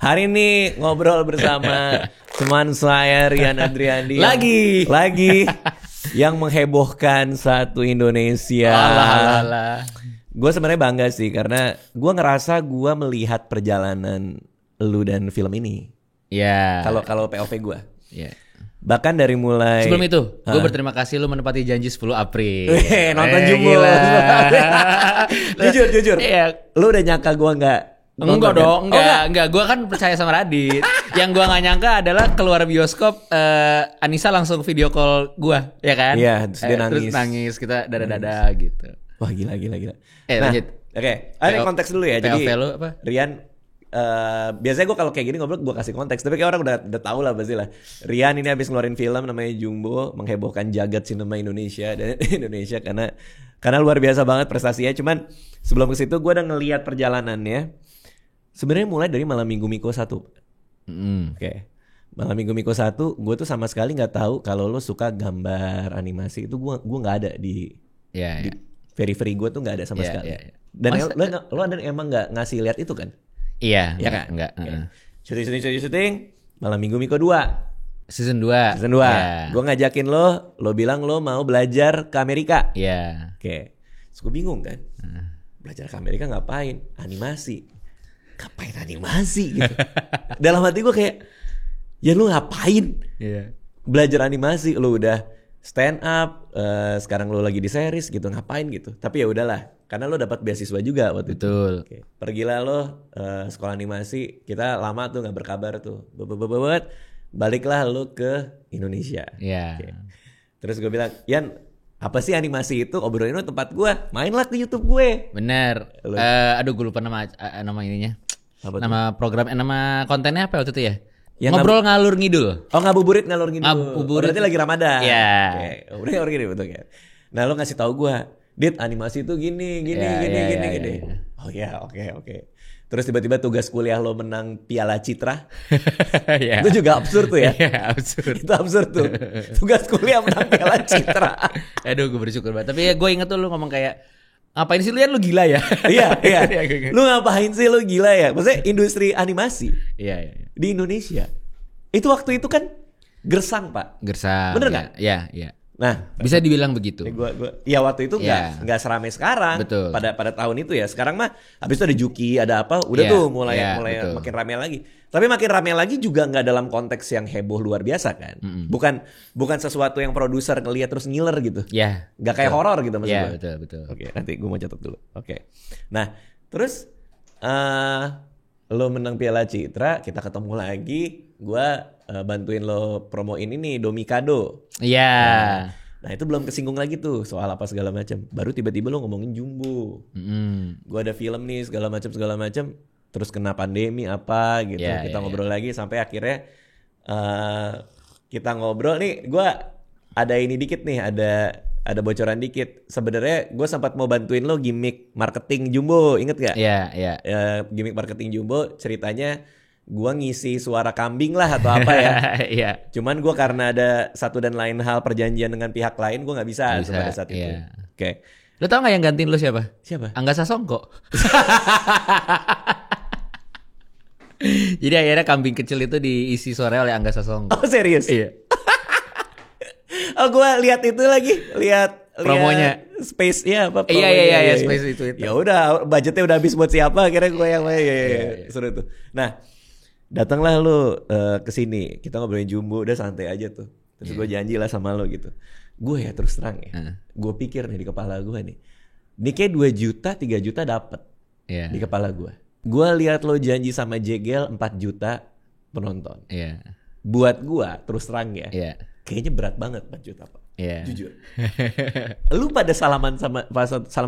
Hari ini ngobrol bersama teman saya Rian Adriandi Lagi yang menghebohkan satu Indonesia. Alah. Gue sebenarnya bangga sih karena gue ngerasa gue melihat perjalanan lu dan film ini. Ya. Kalau POV gue. Ya. Bahkan dari mulai Sebelum itu, gue berterima kasih lu menepati janji 10 April. Nonton Jumbo. Jujur. Iya. Lu udah nyangka gue nggak? Enggak dong, enggak. Gue kan percaya sama Radit. Yang gue nggak nyangka adalah keluar bioskop, Anissa langsung video call gue, ya kan? Iya, terus dia nangis. Terus nangis, kita dada gitu. Wah gila. Nah, lanjut. Oke. Ada konteks dulu ya. Jadi POV lu apa? Rian, biasanya gue kalau kayak gini ngobrol gue kasih konteks. Tapi kayak orang udah tahu lah pasti lah. Rian ini habis ngeluarin film namanya Jumbo, menghebohkan jagat sinema Indonesia dan Indonesia karena luar biasa banget prestasinya. Cuman sebelum ke situ gue udah ngelihat perjalanannya. Sebenarnya mulai dari Malam Minggu Miko 1. Oke. Malam Minggu Miko 1, gue tuh sama sekali nggak tahu kalau lo suka gambar animasi. Itu gue nggak ada di very gue tuh nggak ada sama sekali. Iya. Dan lo ada emang nggak ngasih lihat itu kan? Iya, Ya kan? enggak. Syuting. Malam Minggu Miko 2. Season 2. Yeah. Gue ngajakin lo bilang lo mau belajar ke Amerika. Iya. Oke. Terus gue bingung kan. Belajar ke Amerika ngapain? Animasi. Ngapain animasi gitu. Dalam hati gue kayak, ya lu ngapain? Iya. Belajar animasi, lu udah stand up, sekarang lu lagi di series gitu, ngapain gitu. Tapi ya udahlah, karena lu dapat beasiswa juga waktu itu. Betul. Oke. Pergilah lo sekolah animasi, kita lama tuh nggak berkabar tuh. Baliklah lu ke Indonesia. Iya. Oke. Terus gue bilang, Yan, apa sih animasi itu? Obrolin lo tempat gue, mainlah ke YouTube gue. Bener. Aduh gue lupa nama ininya. Apa nama kontennya apa waktu itu ya? Yang Ngobrol ngalur ngidul. Oh, ngabuburit ngalur ngidul. Ngabuburit. Berarti lagi Ramadan. Iya. Oke. Udah ngalur ngidul betul kan. Nah, lo ngasih tahu gue, Dit, animasi itu gini. Iya. Oh ya, oke. Terus tiba-tiba tugas kuliah lo menang Piala Citra. Iya. Itu juga absurd tuh ya. Iya, absurd. Itu absurd tuh. Tugas kuliah menang Piala Citra. Aduh, gue bersyukur banget. Tapi ya gue inget tuh lu ngomong kayak, ngapain sih lu lu gila ya? Iya. Lu ngapain sih lu gila ya? Maksudnya industri animasi. Iya. Di Indonesia. Itu waktu itu kan gersang, Pak. Gersang. Bener nggak? Iya. Nah, bisa dibilang begitu. Ya waktu itu Iya. nggak seramai sekarang. Betul. Pada tahun itu ya. Sekarang mah habis itu ada Juki, ada apa, udah Iya, tuh mulai betul. makin ramai lagi. Tapi makin ramai lagi juga nggak dalam konteks yang heboh luar biasa kan. Bukan sesuatu yang produser ngeliat terus ngiler gitu. Iya. Nggak kayak horor gitu maksud Iya, gue. betul. Oke, nanti gue mau catat dulu. Oke. Nah, terus lo menang Piala Citra, kita ketemu lagi. Gue bantuin lo promoin ini Domikado. Iya. Nah itu belum kesinggung lagi tuh soal apa segala macam. Baru tiba-tiba lo ngomongin Jumbo. Gue ada film nih segala macam. Terus kena pandemi apa gitu. Kita ngobrol lagi sampai akhirnya kita ngobrol nih. Gue ada ini dikit nih, ada bocoran dikit. Sebenarnya gue sempat mau bantuin lo gimmick marketing Jumbo, inget gak? Iya. Gimmick marketing Jumbo ceritanya gue ngisi suara kambing lah atau apa ya. Iya. Cuman gue karena ada satu dan lain hal perjanjian dengan pihak lain, gue nggak bisa pada saat itu. Iya. Oke. Lo tau gak yang gantiin lo siapa? Siapa? Angga Sasongko. Jadi akhirnya kambing kecil itu diisi suara oleh Angga Sasongko. Oh serius? Iya. Oh gue lihat itu lagi, lihat promonya. Space ya apa? Iya, Space itu. Ya udah, budgetnya udah habis buat siapa? Akhirnya gue yang seru tuh. Nah, datanglah lu ke sini, kita ngobrolin Jumbo, udah santai aja tuh. Terus gue janji lah sama lo gitu. Gue ya terus terang ya, gue pikir nih di kepala gue nih, ini kayak 2 juta, 3 juta dapet di kepala gue. Gue lihat lo janji sama Jegel 4 juta penonton. Iya. Buat gue terus terang ya, kayaknya berat banget 4 juta Pak. Iya. Jujur. Lu pada salaman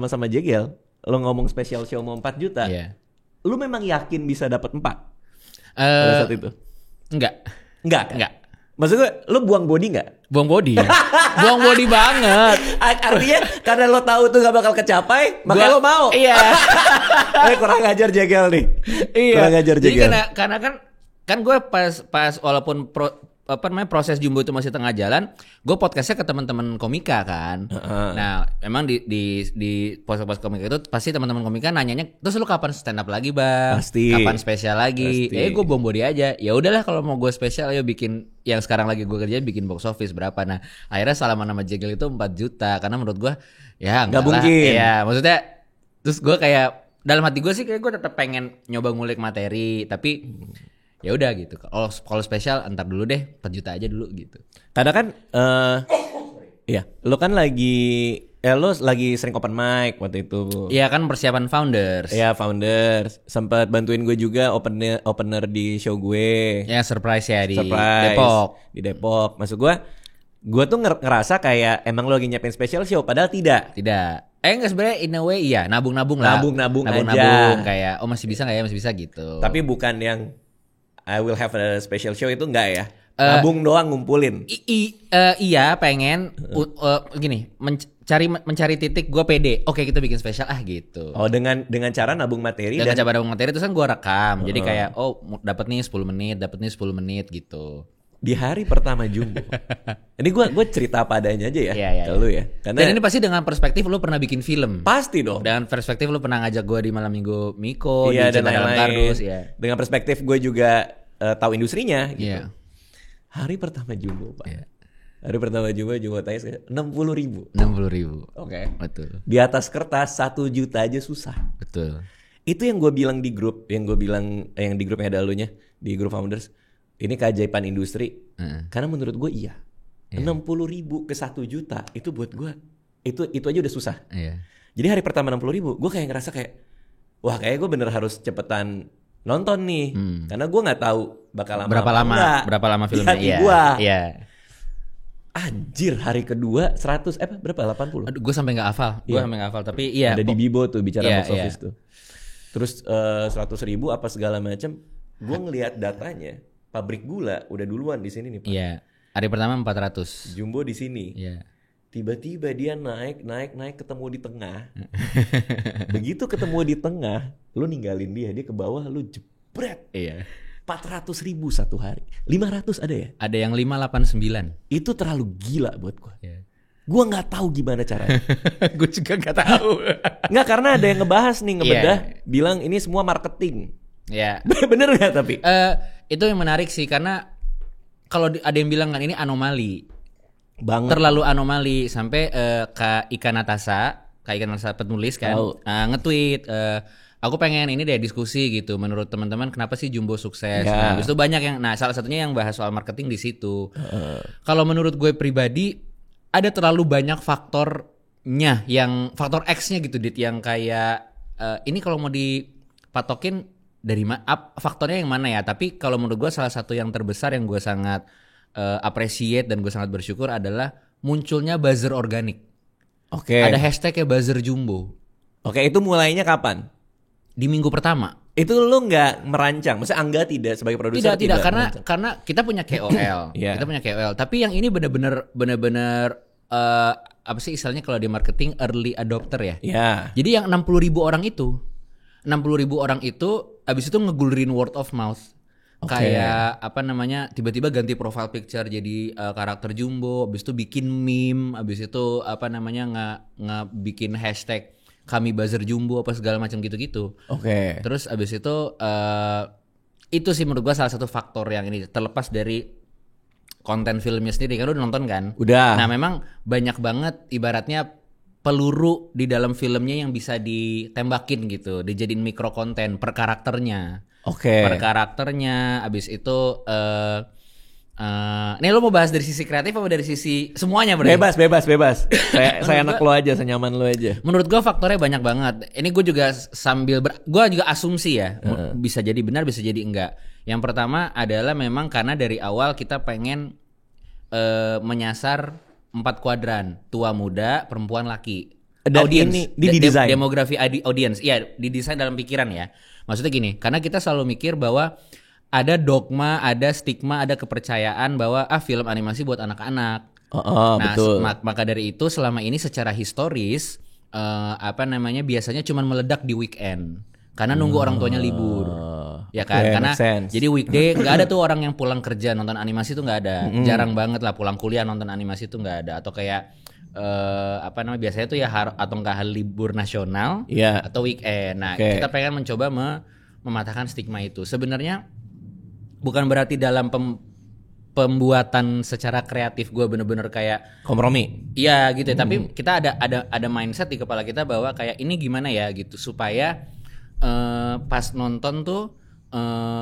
sama Jegel, lo ngomong special show mau 4 juta. Iya. Lu memang yakin bisa dapat 4? Pada saat itu? Enggak. Maksud gue, lu buang body nggak? Buang body. Buang body banget. Artinya karena lo tahu tuh gak bakal kecapai, makanya lo mau. Iya. Kurang ngajar Jegel nih. Iya. Kurang ngajar Jegel. Jadi karena kan gue pas walaupun proses Jumbo itu masih tengah jalan, gue podcastnya ke teman-teman komika kan. Nah, emang di podcast komika itu pasti teman-teman komika nanyanya, terus lu kapan stand up lagi bang? Pasti. Kapan spesial lagi? Gue bom body aja. Ya udahlah kalau mau gue spesial, ayo bikin yang sekarang lagi gue kerjain, bikin box office berapa. Nah, akhirnya Salaman sama Jegel itu 4 juta karena menurut gue ya nggak mungkin. Ya maksudnya, terus gue kayak dalam hati gue sih kayak gue tetap pengen nyoba ngulik materi, tapi ya udah gitu. Kalau spesial antar dulu deh, 4 juta aja dulu gitu. Kadang kan iya, lo kan lagi lo lagi sering open mic waktu itu. Iya kan persiapan Founders. Iya, Founders. Sempat bantuin gue juga opener di show gue. Ya surprise ya di Surprise. Depok. Di Depok. Maksud gue tuh ngerasa kayak emang lo lagi nyiapin special show, padahal tidak. Enggak, sebenarnya in a way iya, nabung-nabung lah. Nabung aja. Kayak masih bisa enggak ya, masih bisa gitu. Tapi bukan yang I will have a special show itu enggak ya. Nabung doang ngumpulin. Iya, pengen gini, mencari titik gue pede. Oke, kita bikin spesial gitu. Oh, dengan cara nabung materi dan cara nabung materi terus kan gue rekam. Jadi kayak dapat nih 10 menit gitu. Di hari pertama Jumbo. Ini gue cerita apa adanya aja ya. Iya. Ke lu ya. Karena dan ini pasti dengan perspektif lu pernah bikin film. Pasti dong. Dengan perspektif lu pernah ngajak gue di Malam Minggu Miko, iya, di dan Cinta Dalam Kardus, ya. Dengan perspektif gue juga tahu industrinya gitu. Iya. Hari pertama Jumbo, Pak. Iya. Hari pertama Jumbo Tais 60.000. 60.000. Oke. Betul. Di atas kertas 1 juta aja susah. Betul. Itu yang gue bilang di grup, yang di grupnya ada elunya, di grup Founders. Ini keajaiban industri. Karena menurut gue iya. 60.000 ke 1 juta itu buat gue itu aja udah susah. Iya. Jadi hari pertama 60.000 gue kayak ngerasa kayak wah kayak gue bener harus cepetan nonton nih. Karena gue nggak tahu bakal lama berapa lama filmnya. Iya. Anjir, hari kedua 100 berapa 80. Aduh, gue sampai nggak hafal. Tapi iya. Ada di Bibo tuh bicara box office iya. tuh. Terus 100.000 apa segala macam. Gue ngelihat datanya. Pabrik gula udah duluan di sini nih, Pak. Iya. Hari pertama 400. Jumbo di sini. Iya. Tiba-tiba dia naik ketemu di tengah. Begitu ketemu di tengah, lu ninggalin dia ke bawah, lu jebret. Iya. 400.000 satu hari. 500 ada ya? Ada yang 589. Itu terlalu gila buat gua. Iya. Gua nggak tahu gimana caranya. Gue juga nggak tahu. Nggak, karena ada yang ngebahas nih, ngebedah, bilang ini semua marketing. Iya. Bener nggak tapi? Itu yang menarik sih, karena kalau ada yang bilang kan ini anomali. Banget. Terlalu anomali sampai Kak Ika Natasa penulis kan nge-tweet aku pengen ini deh diskusi gitu, menurut teman-teman kenapa sih Jumbo sukses. Nah, habis itu banyak yang salah satunya yang bahas soal marketing di situ. Kalau menurut gue pribadi ada terlalu banyak faktornya, yang faktor X-nya gitu Dit, yang kayak ini kalau mau dipatokin dari faktornya yang mana ya. Tapi kalau menurut gue salah satu yang terbesar yang gue sangat appreciate dan gue sangat bersyukur adalah munculnya buzzer organik. Oke. Ada hashtagnya buzzer Jumbo. Oke, itu mulainya kapan? Di minggu pertama. Itu lu nggak merancang? Maksudnya Angga tidak sebagai produser? Tidak, karena kita punya KOL. Kita punya KOL. Tapi yang ini benar-benar apa sih istilahnya kalau di marketing early adopter ya. Iya. Jadi yang 60.000 orang itu abis itu ngegulurin word of mouth. Kayak apa namanya, tiba-tiba ganti profile picture jadi karakter Jumbo, abis itu bikin meme, abis itu apa namanya bikin hashtag kami buzzer Jumbo apa segala macam gitu-gitu. Oke. Terus abis itu sih menurut gua salah satu faktor yang ini, terlepas dari konten filmnya sendiri. Kan udah nonton kan? Udah. Nah memang banyak banget ibaratnya peluru di dalam filmnya yang bisa ditembakin gitu, dijadiin mikro konten per karakternya. Oke. Per karakternya, abis itu nih lo mau bahas dari sisi kreatif apa dari sisi semuanya berarti? Bebas. saya anak lo aja, senyaman lo aja. Menurut gue faktornya banyak banget. Ini gue juga gue juga asumsi ya, bisa jadi benar, bisa jadi enggak. Yang pertama adalah memang karena dari awal kita pengen menyasar 4 kuadran, tua, muda, perempuan, laki. Audience ini didesain. Demografi audience. Iya, didesain dalam pikiran ya. Maksudnya gini, karena kita selalu mikir bahwa ada dogma, ada stigma, ada kepercayaan bahwa film animasi buat anak-anak. Nah, betul. Maka dari itu selama ini secara historis biasanya cuma meledak di weekend. Karena nunggu orang tuanya libur. ya kan? Karena jadi weekday nggak ada tuh orang yang pulang kerja nonton animasi tuh nggak ada, jarang banget lah pulang kuliah nonton animasi tuh nggak ada, atau kayak biasanya tuh ya atau nggak hari libur nasional atau weekend. Nah kita pengen mencoba mematahkan stigma itu. Sebenarnya bukan berarti dalam pembuatan secara kreatif gue bener-bener kayak kompromi. Iya gitu ya. Tapi kita ada mindset di kepala kita bahwa kayak ini gimana ya gitu supaya pas nonton tuh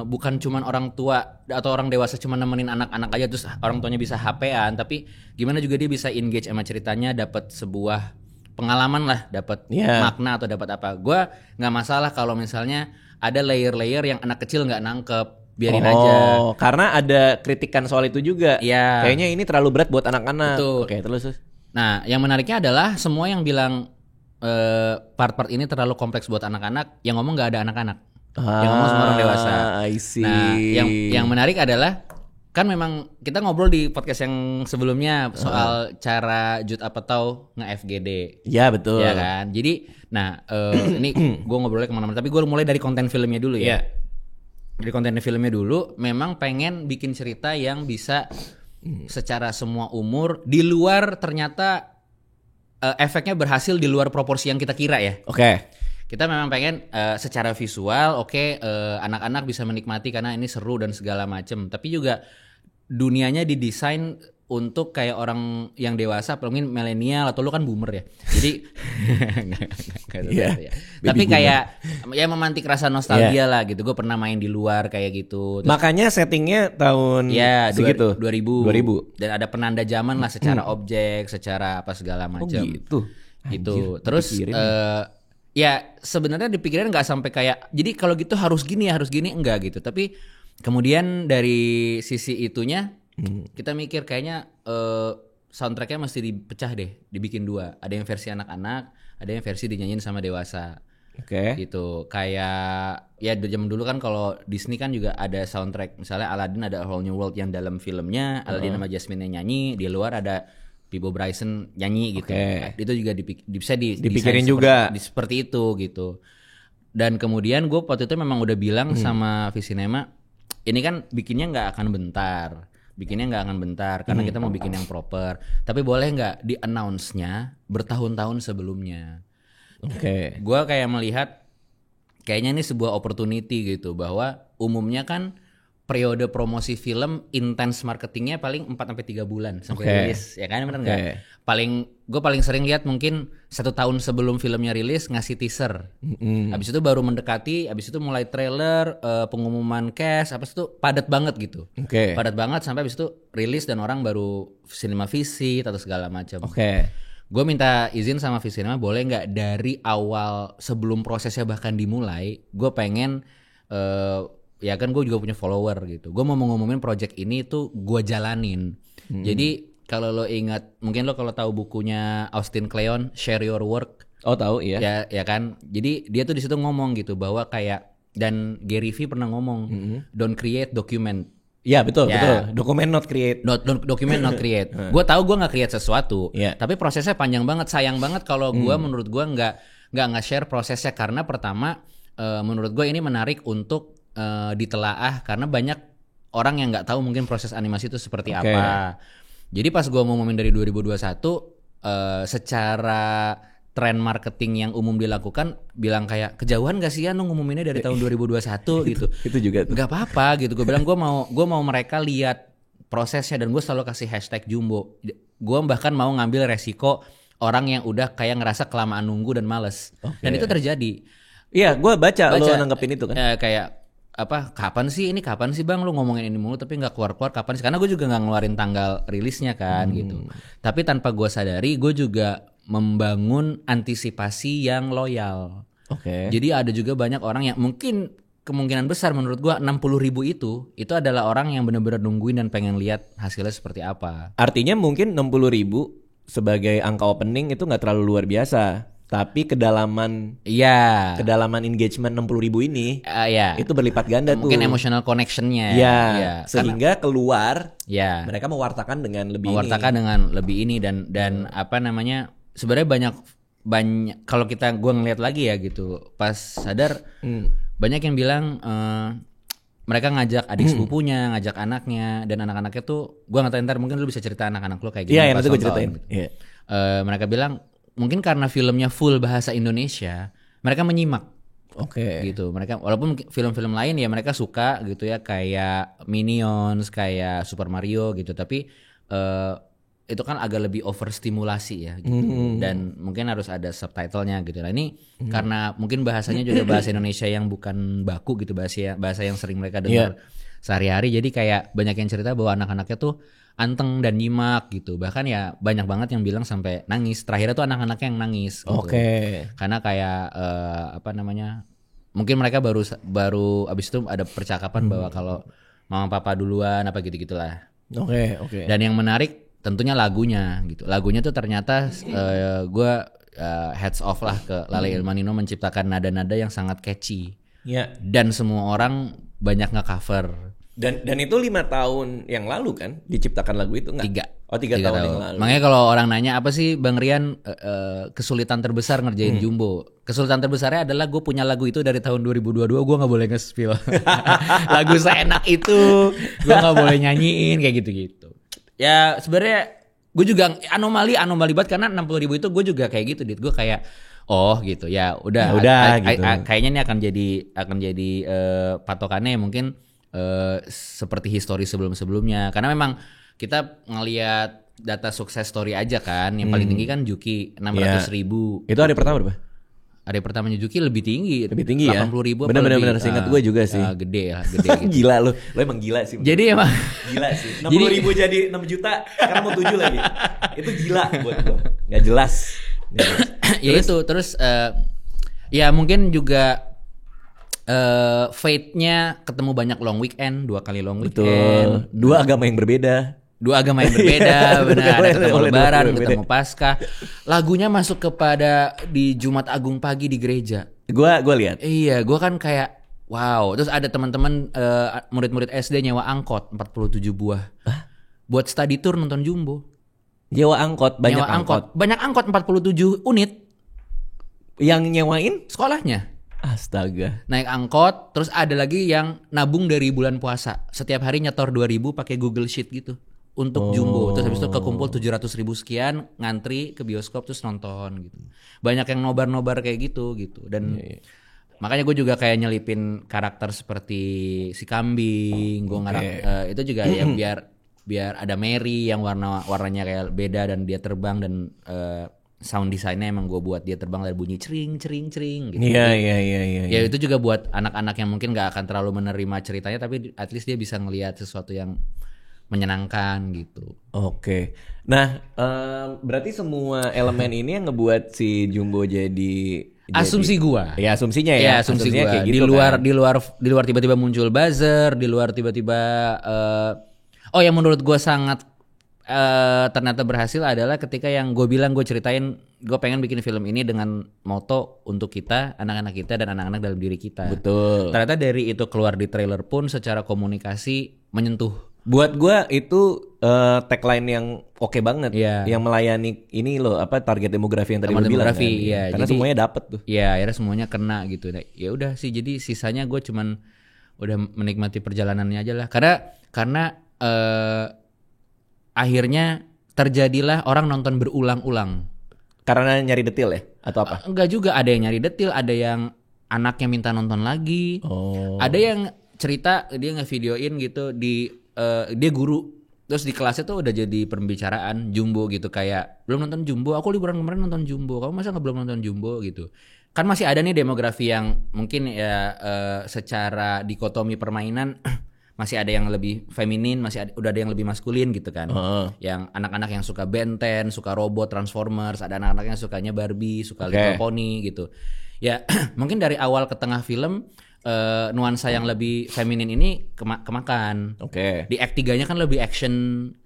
bukan cuman orang tua atau orang dewasa cuman nemenin anak-anak aja terus orang tuanya bisa HP-an, tapi gimana juga dia bisa engage sama ceritanya, dapat sebuah pengalaman lah, dapat makna atau dapat apa. Gue nggak masalah kalau misalnya ada layer-layer yang anak kecil nggak nangkep. Biarin aja. Karena ada kritikan soal itu juga. Iya. Kayaknya ini terlalu berat buat anak-anak. Betul. Oke, terus. Nah, yang menariknya adalah semua yang bilang part-part ini terlalu kompleks buat anak-anak, yang ngomong nggak ada anak-anak. Yang ngomong semua orang dewasa. I see. Nah, yang menarik adalah kan memang kita ngobrol di podcast yang sebelumnya soal cara Judd Apatow nge-FGD. Ya betul. Ya kan. Jadi, ini gue ngobrolnya kemana-mana. Tapi gue mulai dari konten filmnya dulu ya. Dari konten filmnya dulu, memang pengen bikin cerita yang bisa secara semua umur, di luar ternyata efeknya berhasil di luar proporsi yang kita kira ya. Oke. Kita memang pengen secara visual, anak-anak bisa menikmati karena ini seru dan segala macem. Tapi juga dunianya didesain untuk kayak orang yang dewasa, mungkin milenial atau lu kan boomer ya. Jadi tapi kayak ya memantik rasa nostalgia lah gitu. Gue pernah main di luar kayak gitu. Terus, makanya settingnya tahun segitu 2000 dan ada penanda zaman lah secara objek, secara apa segala macam. Gitu. Gitu. Terus ya sebenarnya dipikirin nggak sampai kayak jadi kalau gitu harus gini enggak gitu. Tapi kemudian dari sisi itunya kita mikir kayaknya soundtracknya mesti dipecah deh, dibikin dua. Ada yang versi anak-anak, ada yang versi dinyanyiin sama dewasa. Gitu. Kayak ya zaman dulu kan kalau Disney kan juga ada soundtrack. Misalnya Aladdin ada A Whole New World yang dalam filmnya Aladdin sama Jasmine nyanyi, di luar ada Bibo Bryson nyanyi gitu. Itu juga bisa dipikirin juga seperti itu gitu. Dan kemudian gue waktu itu memang udah bilang sama Visinema, ini kan bikinnya nggak akan bentar karena kita mau bikin yang proper. Tapi boleh nggak di announce-nya bertahun-tahun sebelumnya. Gue kayak melihat kayaknya ini sebuah opportunity gitu, bahwa umumnya kan periode promosi film intens marketingnya paling 4-3 bulan sampai rilis, ya kan, benar nggak? Gue paling sering lihat mungkin 1 tahun sebelum filmnya rilis ngasih teaser, abis itu baru mendekati, abis itu mulai trailer, pengumuman cast, abis itu padat banget gitu, padat banget sampai abis itu rilis dan orang baru cinema visit atau segala macam. Gue minta izin sama Visinema, boleh nggak dari awal sebelum prosesnya bahkan dimulai, gue pengen ya kan gue juga punya follower gitu. Gue mau ngomongin project ini tuh gue jalanin. Jadi kalau lo ingat, mungkin lo kalau tahu bukunya Austin Kleon, Share Your Work. Oh tahu, iya. Ya kan. Jadi dia tuh di situ ngomong gitu bahwa kayak, dan Gary Vee pernah ngomong, don't create, document. Iya betul. Document not create. Document not create. Gue tahu gue nggak create sesuatu, tapi prosesnya panjang banget. Sayang banget kalau gue menurut gue nggak share prosesnya, karena pertama menurut gue ini menarik untuk ditelaah karena banyak orang yang nggak tahu mungkin proses animasi itu seperti apa. Jadi pas gue ngomongin dari 2021 secara tren marketing yang umum dilakukan, bilang kayak kejauhan gak sih ya ngumuminnya dari tahun 2021 gitu. Itu juga tuh. Gak apa-apa gitu. Gue bilang gue mau mereka lihat prosesnya, dan gue selalu kasih hashtag Jumbo. Gue bahkan mau ngambil resiko orang yang udah kayak ngerasa kelamaan nunggu dan males. Dan itu terjadi. Iya, gue baca lo nanggepin itu kan. Kayak kapan sih bang lu ngomongin ini mulu tapi nggak keluar kapan sih, karena gue juga nggak ngeluarin tanggal rilisnya kan gitu. Tapi tanpa gue sadari gue juga membangun antisipasi yang loyal. Jadi ada juga banyak orang yang mungkin kemungkinan besar menurut gue 60.000 itu adalah orang yang benar-benar nungguin dan pengen lihat hasilnya seperti apa. Artinya mungkin 60.000 sebagai angka opening itu nggak terlalu luar biasa. Tapi kedalaman engagement 60.000 ini itu berlipat ganda tuh. Mungkin emotional connectionnya. Sehingga keluar mereka mewartakan dengan lebih ini dan apa namanya, sebenarnya banyak kalau gue ngeliat lagi ya gitu, pas sadar banyak yang bilang mereka ngajak adik sepupunya, ngajak anaknya, dan anak-anaknya tuh gue nggak tahu ntar mungkin lu bisa cerita anak-anak lu kayak Iya, gimana. yang nanti gue ceritain. Iya. Mereka bilang mungkin karena filmnya full bahasa Indonesia, mereka menyimak. Oke. Gitu. Mereka walaupun film-film lain ya mereka suka gitu ya, kayak Minions, kayak Super Mario gitu, tapi itu kan agak lebih overstimulasi ya gitu. Dan mungkin harus ada subtitlenya gitu. Nah ini karena mungkin bahasanya juga bahasa Indonesia yang bukan baku gitu, bahasa yang sering mereka dengar sehari-hari, jadi kayak banyak yang cerita bahwa anak-anaknya tuh anteng dan nyimak gitu. Bahkan ya banyak banget yang bilang sampai nangis. Terakhirnya tuh anak-anaknya yang nangis gitu. Karena kayak mungkin mereka baru abis itu ada percakapan bahwa kalau mama papa duluan apa gitu-gitulah. Oke. Dan yang menarik tentunya lagunya gitu. Lagunya tuh ternyata gue heads off lah ke Lale Ilmanino menciptakan nada-nada yang sangat catchy. Iya. Dan semua orang banyak nge-cover. Dan itu 5 tahun yang lalu kan diciptakan lagu itu nggak? 3 tahun yang lalu. Makanya kalau orang nanya apa sih Bang Rian kesulitan terbesar ngerjain Jumbo? Kesulitan terbesarnya adalah gue punya lagu itu dari tahun 2022, gue nggak boleh nge-spill. Lagu seenak itu gue nggak boleh nyanyiin kayak gitu-gitu. Ya sebenarnya gue juga anomali banget karena 60.000 itu gue juga kayak gitu, Dit. Gue kayak gitu ya udah gitu. Kayaknya ini akan jadi patokannya mungkin seperti histori sebelumnya, karena memang kita ngelihat data sukses story aja kan, yang paling tinggi kan Juki 600.000. Itu hari pertama berapa? Hari pertamanya Juki lebih tinggi ya. 80.000. Bener-bener seingat gue juga sih. Gede gitu. Gila lo emang gila sih. Jadi emang gila sih. 60.000 jadi 6 juta, sekarang mau 7 lagi. Itu gila buat gue. Nggak jelas. Ya itu terus ya mungkin juga fate-nya ketemu banyak long weekend, 2 kali long weekend. Betul. 2 agama yang berbeda. Benar. Ada ketemu Lebaran, ketemu Paskah. Lagunya masuk kepada di Jumat Agung pagi di gereja. Gua lihat. Iya, gua kan kayak wow. Terus ada teman-teman murid-murid SD nyewa angkot 47 buah. Buat study tour nonton Jumbo. Nyewa angkot, banyak angkot. Banyak angkot 47 unit. Yang nyewain sekolahnya. Astaga. Naik angkot, terus ada lagi yang nabung dari bulan puasa. Setiap hari nyetor 2.000 pakai Google Sheet gitu untuk Jumbo. Terus habis itu kekumpul 700.000 sekian, ngantri ke bioskop terus nonton gitu. Banyak yang nobar-nobar kayak gitu. Dan makanya gue juga kayak nyelipin karakter seperti si kambing. Gue itu juga ya biar ada Mary yang warnanya kayak beda dan dia terbang, dan sound desainnya emang gue buat dia terbang dari bunyi cering gitu. Iya. Ya itu juga buat anak-anak yang mungkin nggak akan terlalu menerima ceritanya, tapi at least dia bisa ngelihat sesuatu yang menyenangkan gitu. Oke. Nah, berarti semua elemen ini yang ngebuat si Jumbo jadi asumsi gua. Ya asumsinya ya. Ya asumsinya kayak gitu. Di luar tiba-tiba muncul buzzer, di luar tiba-tiba yang menurut gua sangat ternyata berhasil adalah ketika yang gue bilang, gue ceritain gue pengen bikin film ini dengan moto untuk kita, anak-anak kita dan anak-anak dalam diri kita. Betul. Ternyata dari itu keluar di trailer pun secara komunikasi menyentuh. Buat gue itu tagline yang oke banget, yang melayani ini loh, target demografi yang tadi lo bilang kan. Ya, karena jadi, semuanya dapet tuh. Ya akhirnya semuanya kena gitu. Nah, ya udah sih, jadi sisanya gue cuman udah menikmati perjalanannya aja lah. Karena akhirnya terjadilah orang nonton berulang-ulang. Karena nyari detail ya? Atau apa? Enggak juga, ada yang nyari detail, ada yang anaknya minta nonton lagi. Ada yang cerita dia ngevideoin gitu dia guru, terus di kelasnya tuh udah jadi pembicaraan Jumbo gitu, kayak belum nonton Jumbo, aku liburan kemarin nonton Jumbo, kamu masa belum nonton Jumbo gitu. Kan masih ada nih demografi yang mungkin ya secara dikotomi permainan masih ada yang lebih feminin, udah ada yang lebih maskulin gitu kan. Yang anak-anak yang suka Ben 10, suka robot, Transformers, ada anak-anak yang sukanya Barbie, suka Little Pony gitu. Ya mungkin dari awal ke tengah film nuansa yang lebih feminin ini kemakan. Di Act 3-nya kan lebih action,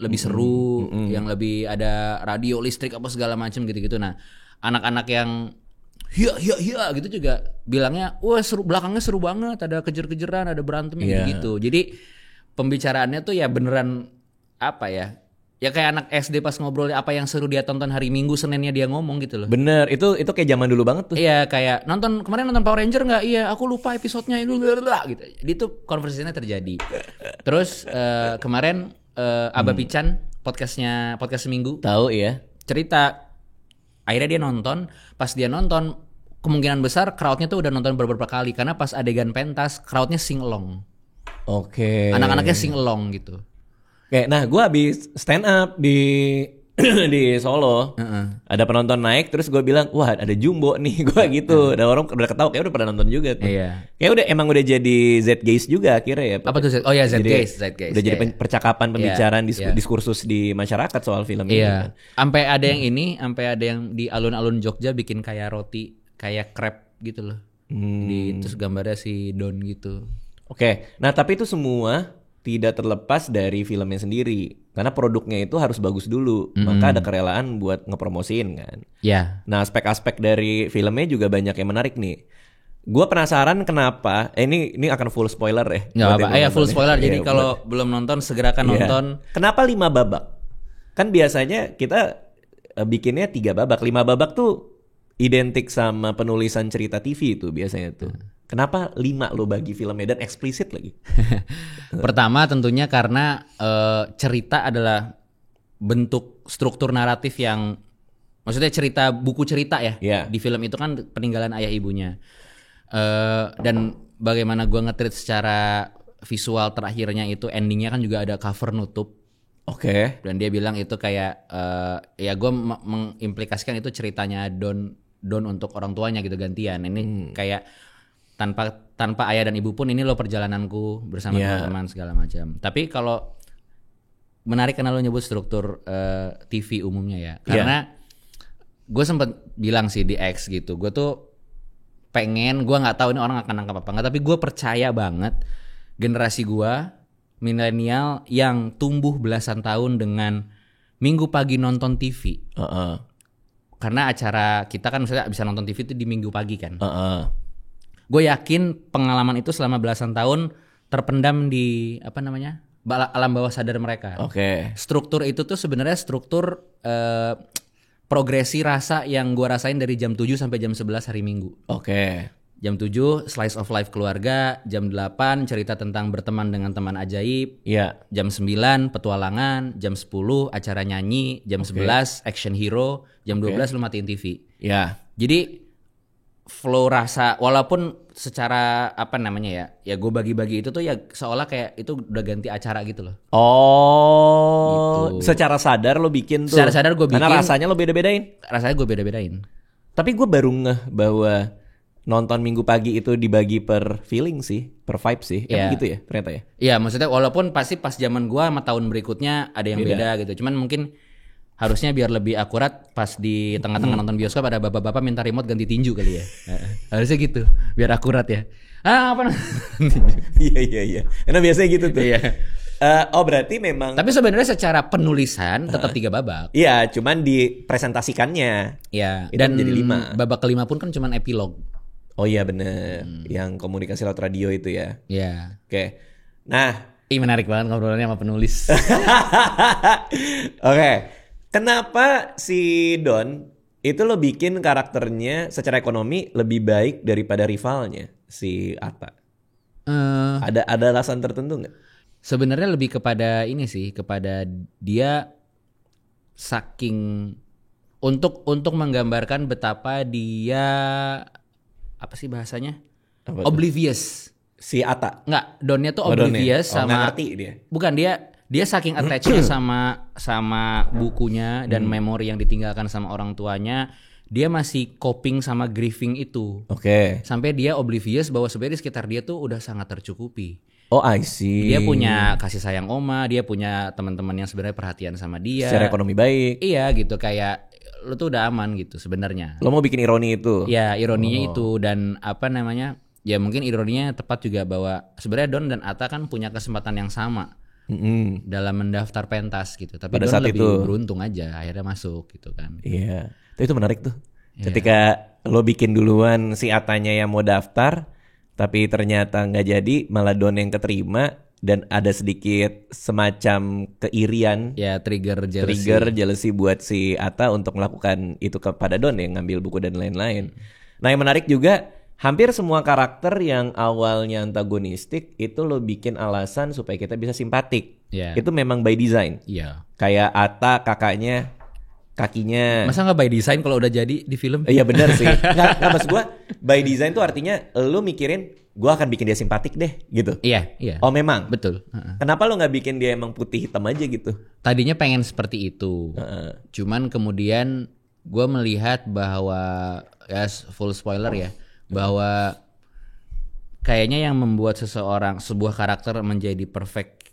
lebih seru, yang lebih ada radio listrik apa segala macam gitu-gitu. Nah, anak-anak yang hiya gitu juga bilangnya, wah seru, belakangnya seru banget, ada kejar-kejaran, ada berantem gitu. Jadi pembicaraannya tuh ya beneran apa ya, Ya kayak anak SD pas ngobrol apa yang seru dia tonton hari Minggu, Seninnya dia ngomong gitu loh. Bener, itu kayak zaman dulu banget tuh. Iya, kayak kemarin nonton Power Ranger nggak? Iya, aku lupa episodenya itu gitu. Itu konversasinya terjadi. Terus kemarin Aba Pican podcast seminggu. Tahu ya. Cerita akhirnya dia nonton, pas dia nonton kemungkinan besar crowdnya tuh udah nonton beberapa kali karena pas adegan pentas crowdnya sing along. Oke. Anak-anaknya sing along gitu. Oke, nah gue habis stand up di di Solo, ada penonton naik, terus gue bilang, wah ada Jumbo nih, gue gitu. Dan orang udah ketawa, kayak udah pada nonton juga tuh. Iya. Kayak emang udah jadi Z-Gaze juga akhirnya ya. Apa tuh? Oh ya Z-Gaze. Udah jadi percakapan, pembicaraan, diskursus di masyarakat soal film ini. Iya. Sampai ada yang sampai ada yang di alun-alun Jogja bikin kayak roti, kayak crepe gitu loh. Terus gambarnya si Don gitu. Oke, nah tapi itu semua tidak terlepas dari filmnya sendiri. Karena produknya itu harus bagus dulu. Maka ada kerelaan buat ngepromosiin kan. Iya. Nah aspek-aspek dari filmnya juga banyak yang menarik nih. Gue penasaran kenapa. Ini akan full spoiler ya. Nggak apa-apa. Full spoiler. Jadi kalau belum nonton segerakan nonton. Kenapa 5 babak? Kan biasanya kita bikinnya 3 babak. 5 babak tuh identik sama penulisan cerita TV itu biasanya tuh. Kenapa 5 lo bagi filmnya dan eksplisit lagi? Pertama tentunya karena cerita adalah bentuk struktur naratif yang, maksudnya buku cerita ya. Di film itu kan peninggalan ayah ibunya. Dan bagaimana gue nge-treat secara visual terakhirnya itu, endingnya kan juga ada cover nutup. Oke. Dan dia bilang itu kayak ya gue mengimplikasikan itu ceritanya Don untuk orang tuanya gitu gantian. Ini kayak tanpa ayah dan ibu pun ini lo perjalananku bersama teman-teman segala macam. Tapi kalau menarik karena lo nyebut struktur TV umumnya ya. Karena gue sempet bilang sih di X gitu. Gue tuh pengen, gue nggak tahu ini orang akan nangkap apa nggak, tapi gue percaya banget generasi gue milenial yang tumbuh belasan tahun dengan Minggu pagi nonton TV. Karena acara kita kan misalnya bisa nonton TV itu di Minggu pagi kan. Gue yakin pengalaman itu selama belasan tahun terpendam di alam bawah sadar mereka. Struktur itu tuh sebenarnya struktur progresi rasa yang gue rasain dari jam 7 sampai jam 11 hari Minggu. Jam 7 slice of life keluarga, jam 8 cerita tentang berteman dengan teman ajaib, jam 9 petualangan, jam 10 acara nyanyi, jam 11 action hero, jam 12 lu matiin TV. Jadi flow rasa, walaupun secara ya gue bagi-bagi itu tuh ya seolah kayak itu udah ganti acara gitu loh. Gitu. Secara sadar lo bikin tuh. Secara sadar gue bikin. Karena rasanya lo beda-bedain. Rasanya gue beda-bedain. Tapi gue baru ngeh bahwa nonton Minggu pagi itu dibagi per feeling sih, per vibe sih. Gitu ya ternyata ya. Iya, maksudnya walaupun pasti pas zaman gue sama tahun berikutnya ada yang beda gitu. Cuman mungkin harusnya biar lebih akurat pas di tengah-tengah nonton bioskop ada bapak-bapak minta remote ganti tinju kali ya. Harusnya gitu, biar akurat ya. Iya. Karena biasanya gitu tuh. Berarti memang. Tapi sebenarnya secara penulisan tetap 3 babak. Iya, cuman dipresentasikannya. Iya. Dan jadi 5. Babak kelima pun kan cuman epilog. Oh iya bener. Yang komunikasi lewat radio itu ya. Iya. Oke. Nah. Menarik banget ngobrolnya sama penulis. Oke. Kenapa si Don itu lo bikin karakternya secara ekonomi lebih baik daripada rivalnya si Atta? Ada alasan tertentu nggak? Sebenarnya lebih kepada ini sih, kepada dia saking untuk menggambarkan betapa dia bahasanya? Oblivious. Si Atta. Nggak, Donnya tuh oblivious sama. Nggak ngerti dia. Bukan dia saking attachnya sama bukunya dan memori yang ditinggalkan sama orang tuanya, dia masih coping sama grieving itu. Sampai dia oblivious bahwa sebenarnya di sekitar dia tuh udah sangat tercukupi. Oh, I see. Dia punya kasih sayang oma, dia punya teman-teman yang sebenarnya perhatian sama dia. Secara ekonomi baik. Iya gitu, kayak lu tuh udah aman gitu sebenarnya. Lo mau bikin ironi itu? Ya, ironinya itu dan ya mungkin ironinya tepat juga bahwa sebenarnya Don dan Atta kan punya kesempatan yang sama. Dalam mendaftar pentas gitu, tapi pada Don lebih beruntung aja akhirnya masuk gitu kan. Iya, itu menarik tuh. Ketika lo bikin duluan si Atanya yang mau daftar, tapi ternyata nggak jadi, malah Don yang keterima, dan ada sedikit semacam keirian. Ya, trigger jealousy buat si Atta untuk melakukan itu kepada Don yang ngambil buku dan lain-lain. Nah, yang menarik juga hampir semua karakter yang awalnya antagonistik itu lo bikin alasan supaya kita bisa simpatik. Itu memang by design. Kayak Atta kakaknya kakinya. Masa nggak by design kalau udah jadi di film? Iya benar sih. Nggak maksud gue by design tuh artinya lo mikirin gue akan bikin dia simpatik deh gitu. Iya. Oh memang? Betul. Kenapa lo nggak bikin dia emang putih hitam aja gitu? Tadinya pengen seperti itu. Cuman kemudian gue melihat bahwa ya full spoiler ya, bahwa kayaknya yang membuat sebuah karakter menjadi perfect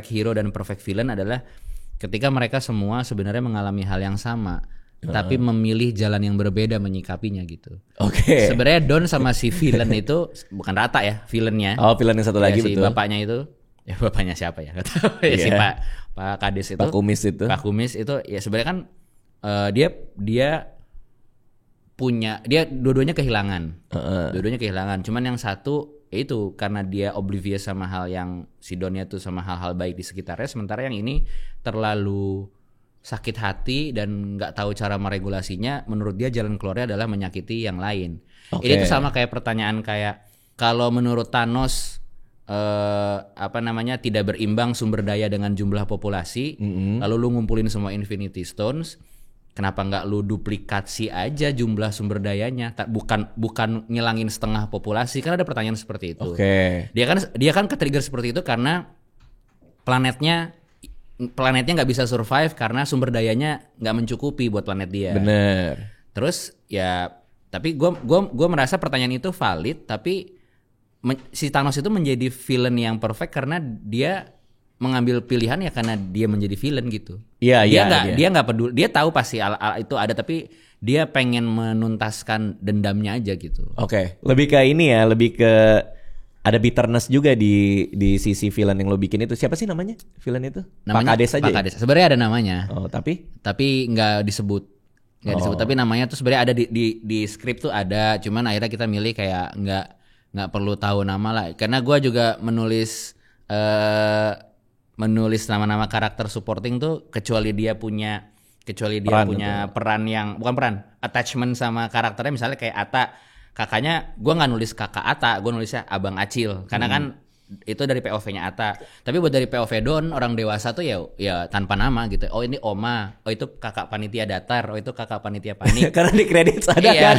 hero dan perfect villain adalah ketika mereka semua sebenarnya mengalami hal yang sama, tapi memilih jalan yang berbeda menyikapinya gitu. Oke. Sebenarnya Don sama si villain itu bukan rata ya, villainnya. Oh, villain yang satu lagi si betul. bapaknya itu, ya bapaknya siapa ya? Gak tahu. Si Pak Kades itu. Pak Kumis itu ya sebenarnya kan dia punya, dia dua-duanya kehilangan. Dua-duanya kehilangan. Cuman yang satu itu karena dia oblivious sama hal yang si Donnya tuh sama hal-hal baik di sekitarnya, sementara yang ini terlalu sakit hati dan nggak tahu cara meregulasinya. Menurut dia jalan keluarnya adalah menyakiti yang lain. Ini tuh sama kayak pertanyaan kayak kalau menurut Thanos tidak berimbang sumber daya dengan jumlah populasi, lalu lu ngumpulin semua Infinity Stones, kenapa nggak lu duplikasi aja jumlah sumber dayanya? Bukan ngilangin setengah populasi. Kan ada pertanyaan seperti itu. Dia kan ke-trigger seperti itu karena planetnya nggak bisa survive karena sumber dayanya nggak mencukupi buat planet dia. Bener. Terus ya, tapi gue merasa pertanyaan itu valid, tapi si Thanos itu menjadi villain yang perfect karena dia mengambil pilihan ya karena dia menjadi villain gitu. Dia nggak peduli, dia tahu pasti itu ada, tapi dia pengen menuntaskan dendamnya aja gitu. Lebih ke ini ya, lebih ke ada bitterness juga di sisi villain yang lo bikin itu. Siapa sih namanya villain itu? Namanya Pak Kades aja. Pak Kades. Sebenarnya ada namanya. Tapi nggak disebut. Tapi namanya tuh sebenarnya ada di skrip tuh ada. Cuman akhirnya kita milih kayak nggak perlu tahu nama lah. Karena gue juga menulis nama-nama karakter supporting tuh kecuali dia punya peran yang bukan peran, attachment sama karakternya. Misalnya kayak Atta, kakaknya gue nggak nulis kakak Atta, gue nulisnya Abang Acil karena kan itu dari POV-nya Atta. Tapi buat dari POV Don orang dewasa tuh ya tanpa nama gitu. Oh ini Oma, oh itu kakak panitia datar, oh itu kakak panitia panik. Karena di kredit ada kan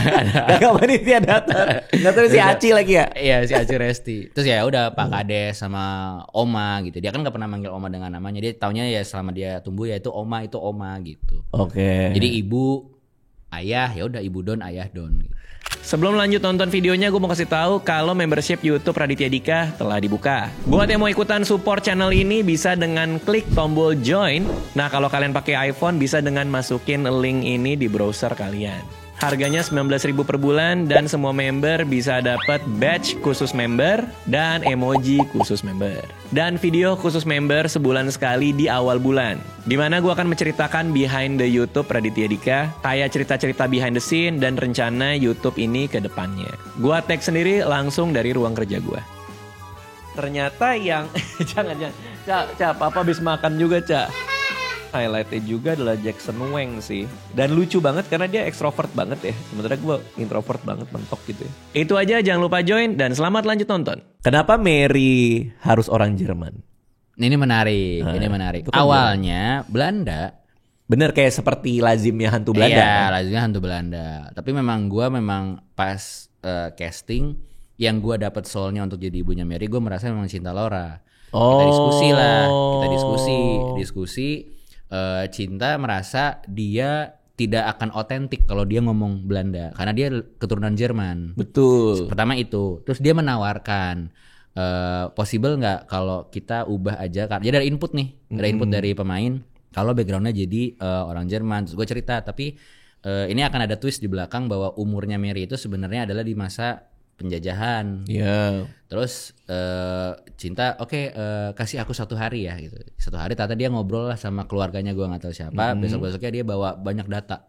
kakak panitia datar. Nggak tahu si Aci lagi ya? Iya si Aci Resti. Terus ya udah Pak Kades sama Oma gitu. Dia kan nggak pernah manggil Oma dengan namanya. Dia taunya ya selama dia tumbuh ya itu Oma gitu. Jadi ibu, ayah ya udah ibu Don, ayah Don. Gitu. Sebelum lanjut nonton videonya, gue mau kasih tahu kalau membership YouTube Raditya Dika telah dibuka. Buat yang mau ikutan support channel ini bisa dengan klik tombol join. Nah, kalau kalian pakai iPhone bisa dengan masukin link ini di browser kalian. Harganya 19.000 per bulan dan semua member bisa dapat badge khusus member dan emoji khusus member. Dan video khusus member sebulan sekali di awal bulan. Dimana gue akan menceritakan behind the YouTube Raditya Dika, kayak cerita-cerita behind the scene dan rencana YouTube ini ke depannya. Gue tag sendiri langsung dari ruang kerja gue. Ternyata yang jangan Cak, Papa habis makan juga, Cak. Highlightnya juga adalah Jackson Wang sih. Dan lucu banget karena dia ekstrovert banget ya. Sementara gue introvert banget, mentok gitu ya. Itu aja, jangan lupa join dan selamat lanjut nonton. Kenapa Mary harus orang Jerman? Ini menarik. Kan awalnya Belanda. Bener kayak seperti lazimnya hantu Belanda. Iya, kan? lazimnya hantu Belanda. Tapi gue memang pas casting yang gue dapet soalnya untuk jadi ibunya Mary, gue merasa memang cinta Laura. Kita diskusi. Cinta merasa dia tidak akan otentik kalau dia ngomong Belanda karena dia keturunan Jerman. Betul. Pertama itu. Terus dia menawarkan possible nggak kalau kita ubah aja, jadi ada input nih, ada input dari pemain kalau backgroundnya jadi orang Jerman. Terus gue cerita, tapi ini akan ada twist di belakang bahwa umurnya Mary itu sebenarnya adalah di masa penjajahan. Iya. Terus Cinta kasih aku 1 hari ya gitu. 1 hari ternyata dia ngobrol lah sama keluarganya, gue nggak tahu siapa. Besok-besoknya dia bawa banyak data.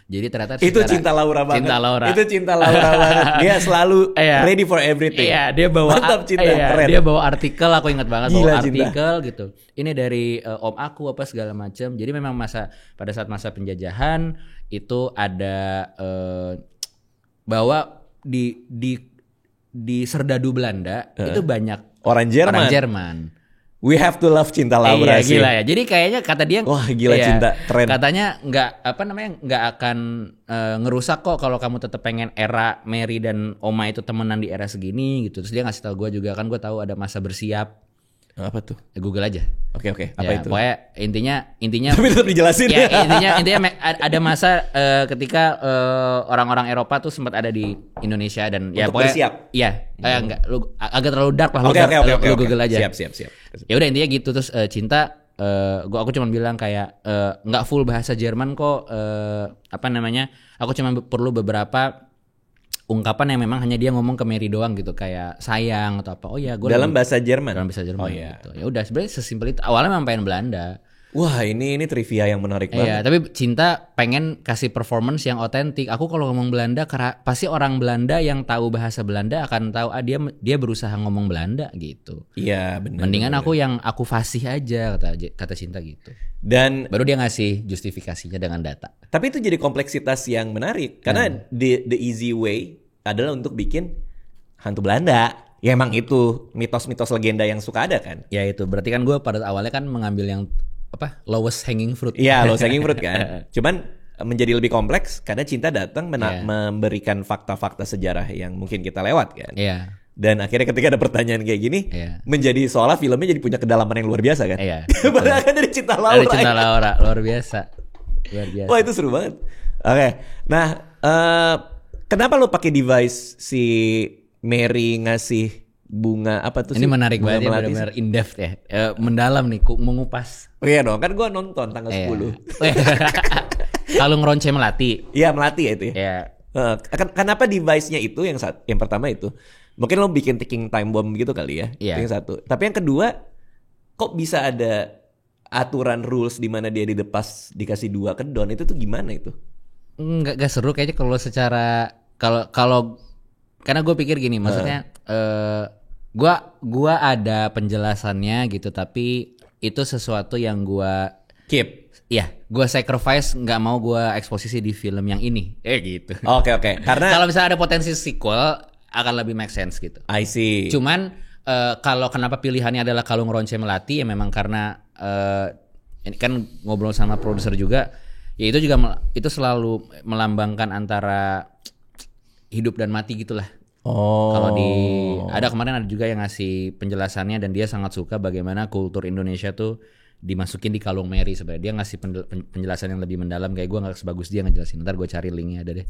Jadi ternyata itu cinta Laura banget. Cinta Laura. Itu cinta Laura banget. Dia selalu ready for everything. Iya, dia bawa mantap cinta. Keren. Dia bawa artikel, aku ingat banget Gila, bawa cinta. artikel gitu. Ini dari om aku apa segala macam. Jadi memang pada saat masa penjajahan itu ada bahwa di serdadu Belanda itu banyak orang Jerman. We have to love cinta Laura sih. Gila ya. Jadi kayaknya kata dia, wah gila cinta, keren. Katanya nggak akan ngerusak kok kalau kamu tetap pengen era Mary dan Oma itu temenan di era segini gitu. Terus dia ngasih tahu gue juga, kan gue tahu ada masa bersiap. Apa tuh? Google aja. Oke. Apa itu? Pokoknya intinya tapi tetap dijelasin. Ya, intinya ada masa ketika orang-orang Eropa tuh sempat ada di Indonesia dan ya pokoknya bersiap. Iya, enggak lu agak terlalu dark lah. Oke. Google aja. Siap. Ya udah intinya gitu. Terus cinta aku cuma bilang kayak nggak full bahasa Jerman kok, aku cuma perlu beberapa ungkapan yang memang hanya dia ngomong ke Mary doang gitu, kayak sayang atau apa. Oh ya, gue dalam bahasa Jerman. Dalam bahasa Jerman. Oh iya. Gitu. Ya udah sebenarnya sesimpel itu. Awalnya memang pengen Belanda. Wah, ini trivia yang menarik banget. Iya, tapi cinta pengen kasih performance yang otentik. Aku kalau ngomong Belanda, pasti orang Belanda yang tahu bahasa Belanda akan tahu dia berusaha ngomong Belanda gitu. Iya, benar. Mendingan aku fasih aja kata cinta gitu. Dan baru dia ngasih justifikasinya dengan data. Tapi itu jadi kompleksitas yang menarik karena the easy way adalah untuk bikin hantu Belanda. Ya emang itu mitos-mitos legenda yang suka ada kan. Ya itu berarti kan gue pada awalnya kan mengambil yang lowest hanging fruit. Iya, lowest hanging fruit kan. Cuman menjadi lebih kompleks karena cinta datang memberikan fakta-fakta sejarah yang mungkin kita lewat kan. Iya. Dan akhirnya ketika ada pertanyaan kayak gini, menjadi seolah filmnya jadi punya kedalaman yang luar biasa kan. Iya. Padahal kan dari cinta Laura. Dari cinta Laura, luar biasa. Wah, itu seru banget. Oke. Nah, kenapa lu pakai device si Mary ngasih bunga apa tuh sih? Ini menarik banget ya, benar-benar in depth ya. Mendalam nih, mengupas. Oh iya dong, kan gue nonton tanggal 10. Kalung ronce melati. Iya, melati ya itu ya. Iya. Kenapa device-nya itu yang pertama itu? Mungkin lo bikin ticking time bomb gitu kali ya. Iya. Yang satu. Tapi yang kedua, kok bisa ada aturan rules di mana dia dilepas dikasih 2 kedon, itu tuh gimana itu? Enggak seru kayaknya kalau secara kalau karena gue pikir gini, maksudnya gue ada penjelasannya gitu, tapi itu sesuatu yang gue keep. Iya, gue sacrifice, nggak mau gue eksposisi di film yang ini, gitu. Oke. Karena kalau misalnya ada potensi sequel akan lebih make sense gitu. I see. Cuman kalau kenapa pilihannya adalah kalung ronce melati ya memang karena ini kan ngobrol sama produser juga, ya itu selalu melambangkan antara hidup dan mati gitulah. Kalau ada kemarin ada juga yang ngasih penjelasannya dan dia sangat suka bagaimana kultur Indonesia tuh dimasukin di kalung Mary sebenarnya. Dia ngasih penjelasan yang lebih mendalam, kayak gue nggak sebagus dia ngejelasin. Ntar gue cari linknya ada deh.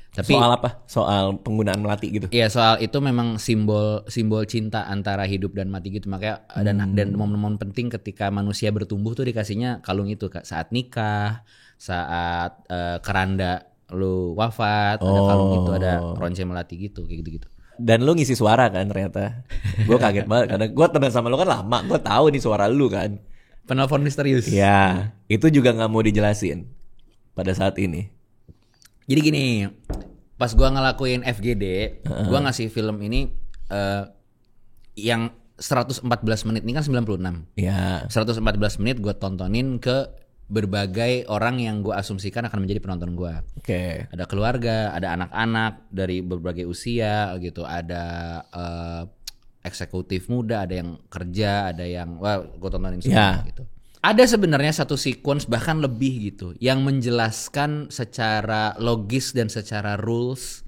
Tapi soal apa? Soal penggunaan melati gitu. Iya, soal itu memang simbol cinta antara hidup dan mati gitu. Makanya dan momen-momen penting ketika manusia bertumbuh tuh dikasihnya kalung itu saat nikah, saat keranda lu wafat, ada kalung itu, ada ronce melati gitu, kayak gitu-gitu. Dan lu ngisi suara kan ternyata. Gue kaget banget karena gue teman sama lu kan lama, gue tahu nih suara lu kan. Penelpon misterius. Ya, itu juga nggak mau dijelasin pada saat ini. Jadi gini, pas gue ngelakuin FGD, gue ngasih film ini yang 114 menit, ini kan 96. Iya. 114 menit gue tontonin ke berbagai orang yang gue asumsikan akan menjadi penonton gue. Oke. Ada keluarga, ada anak-anak dari berbagai usia gitu, ada eksekutif muda, ada yang kerja, ada yang gue tontonin semua gitu. Ada sebenarnya satu sequence bahkan lebih gitu yang menjelaskan secara logis dan secara rules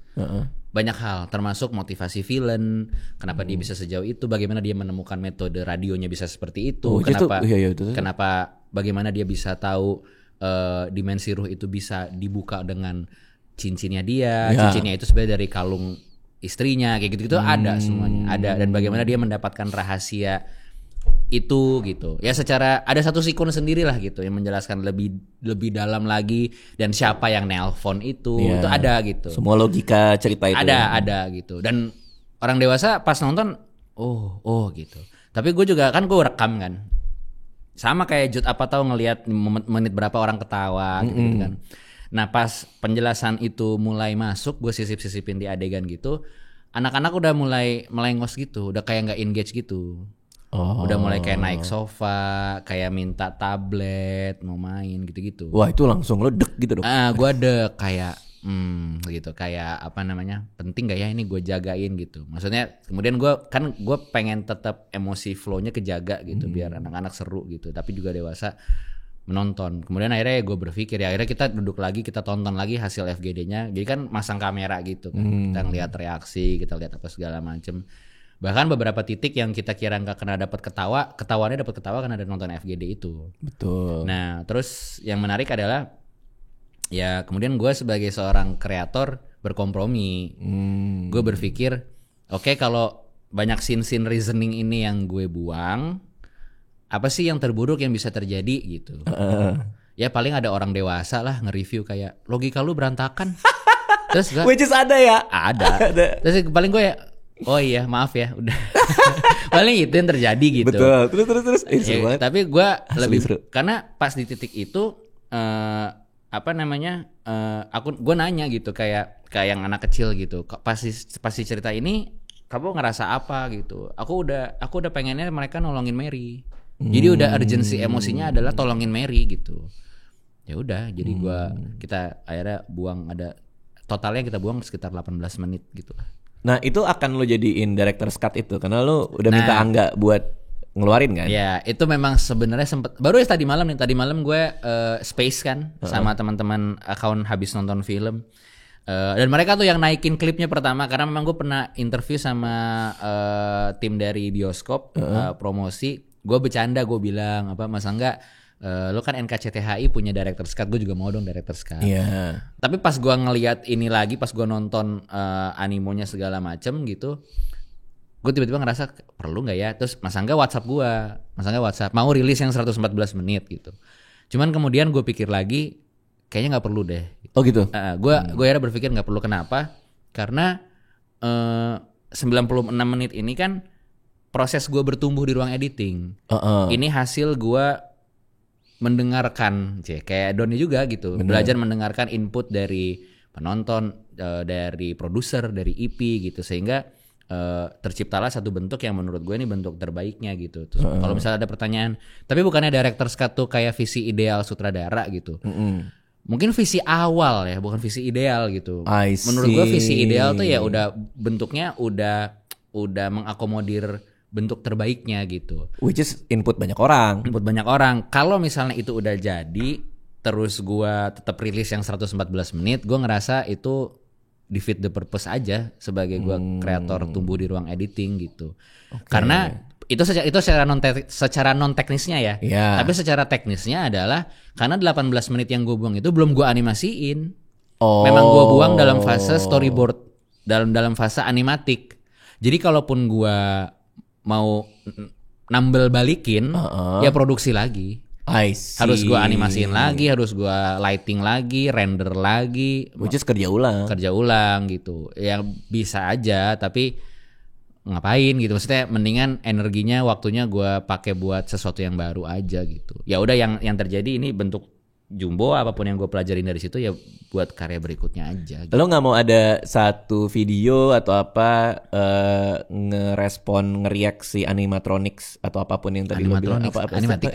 banyak hal, termasuk motivasi villain, kenapa dia bisa sejauh itu, bagaimana dia menemukan metode radionya bisa seperti itu, kenapa bagaimana dia bisa tahu dimensi ruh itu bisa dibuka dengan cincinnya dia, cincinnya itu sebenarnya dari kalung istrinya, kayak gitu-gitu ada semuanya, ada, dan bagaimana dia mendapatkan rahasia itu gitu. Ya secara ada satu sequence sendiri lah gitu yang menjelaskan lebih dalam lagi, dan siapa yang nelpon itu ada gitu. Semua logika cerita itu ada gitu. Dan orang dewasa pas nonton oh gitu. Tapi gue juga kan gue rekam kan. Sama kayak Jude apa tahu ngelihat menit berapa orang ketawa gitu kan. Nah pas penjelasan itu mulai masuk, gue sisip-sisipin di adegan gitu, anak-anak udah mulai melengos gitu, udah kayak nggak engage gitu. Udah mulai kayak naik sofa, kayak minta tablet, mau main gitu-gitu. Wah itu langsung lo dek gitu dong. Gue ada kayak gitu, kayak apa namanya, penting gak ya ini gue jagain gitu. Maksudnya kemudian gue pengen tetap emosi flow-nya kejaga gitu, biar anak-anak seru gitu, tapi juga dewasa menonton. Kemudian akhirnya gue berpikir ya, akhirnya kita duduk lagi, kita tonton lagi hasil FGD-nya. Jadi kan masang kamera gitu kan, kita ngeliat reaksi, kita lihat apa segala macem. Bahkan beberapa titik yang kita kira nggak kena dapat ketawaannya dapat ketawa karena ada nonton FGD itu. Betul. Nah terus yang menarik adalah ya kemudian gue sebagai seorang kreator berkompromi. Gue berpikir oke, kalau banyak scene reasoning ini yang gue buang, apa sih yang terburuk yang bisa terjadi gitu. Ya paling ada orang dewasa lah nge-review kayak logika lu berantakan. Terus gue, which is ada ya? Ada. Terus paling gue ya, oh iya maaf ya udah. Paling itu yang terjadi gitu. Betul. Terus. Ya, tapi gue lebih seru. Karena pas di titik itu gue nanya gitu kayak yang anak kecil gitu. Pasti cerita ini kamu ngerasa apa gitu. Aku udah pengennya mereka nolongin Mary. Jadi udah urgensi emosinya adalah tolongin Mary gitu. Ya udah, jadi kita akhirnya buang, ada totalnya kita buang sekitar 18 menit gitu. Nah itu akan lo jadiin director's cut itu karena lo udah minta Angga buat ngeluarin kan? Ya itu memang sebenarnya sempet baru ya tadi malam gue space kan sama teman-teman akun habis nonton film, dan mereka tuh yang naikin klipnya pertama karena memang gue pernah interview sama tim dari bioskop promosi. Gue bercanda, gue bilang apa Mas Angga, lo kan NKCTHI punya director's cut, gue juga mau dong director's cut. Iya. Tapi pas gue ngelihat ini lagi, pas gue nonton animonya segala macem gitu, gue tiba-tiba ngerasa perlu nggak ya? Terus Mas Angga WhatsApp mau rilis yang 114 menit gitu. Cuman kemudian gue pikir lagi, kayaknya nggak perlu deh. Oh gitu. Gue akhirnya berpikir nggak perlu. Kenapa? Karena 96 menit ini kan proses gue bertumbuh di ruang editing. Ini hasil gue mendengarkan, kayak Doni juga gitu. Bener. Belajar mendengarkan input dari penonton, dari produser, dari EP gitu, sehingga terciptalah satu bentuk yang menurut gue ini bentuk terbaiknya gitu. Terus kalau misalnya ada pertanyaan, tapi bukannya director's cut tuh kayak visi ideal sutradara gitu. Mungkin visi awal ya, bukan visi ideal gitu. Menurut gue visi ideal tuh ya udah bentuknya udah mengakomodir bentuk terbaiknya gitu. Which is input banyak orang. Kalau misalnya itu udah jadi, terus gua tetap rilis yang 114 menit, gua ngerasa itu defeat the purpose aja sebagai gua kreator tumbuh di ruang editing gitu. Okay. Karena itu secara non teknisnya ya. Yeah. Tapi secara teknisnya adalah karena 18 menit yang gua buang itu belum gua animasiin. Memang gua buang dalam fase storyboard, dalam fase animatik. Jadi kalaupun gua mau nambel balikin, ya produksi lagi. Harus gue animasiin lagi, harus gue lighting lagi, render lagi. Which is kerja ulang gitu. Ya bisa aja, tapi ngapain gitu. Maksudnya mendingan energinya, waktunya gue pakai buat sesuatu yang baru aja gitu. Ya udah, yang terjadi ini bentuk Jumbo, apapun yang gue pelajarin dari situ ya buat karya berikutnya aja gitu. Lo nggak mau ada satu video atau apa ngereaksi animatronics atau apapun yang tadi lo bilang,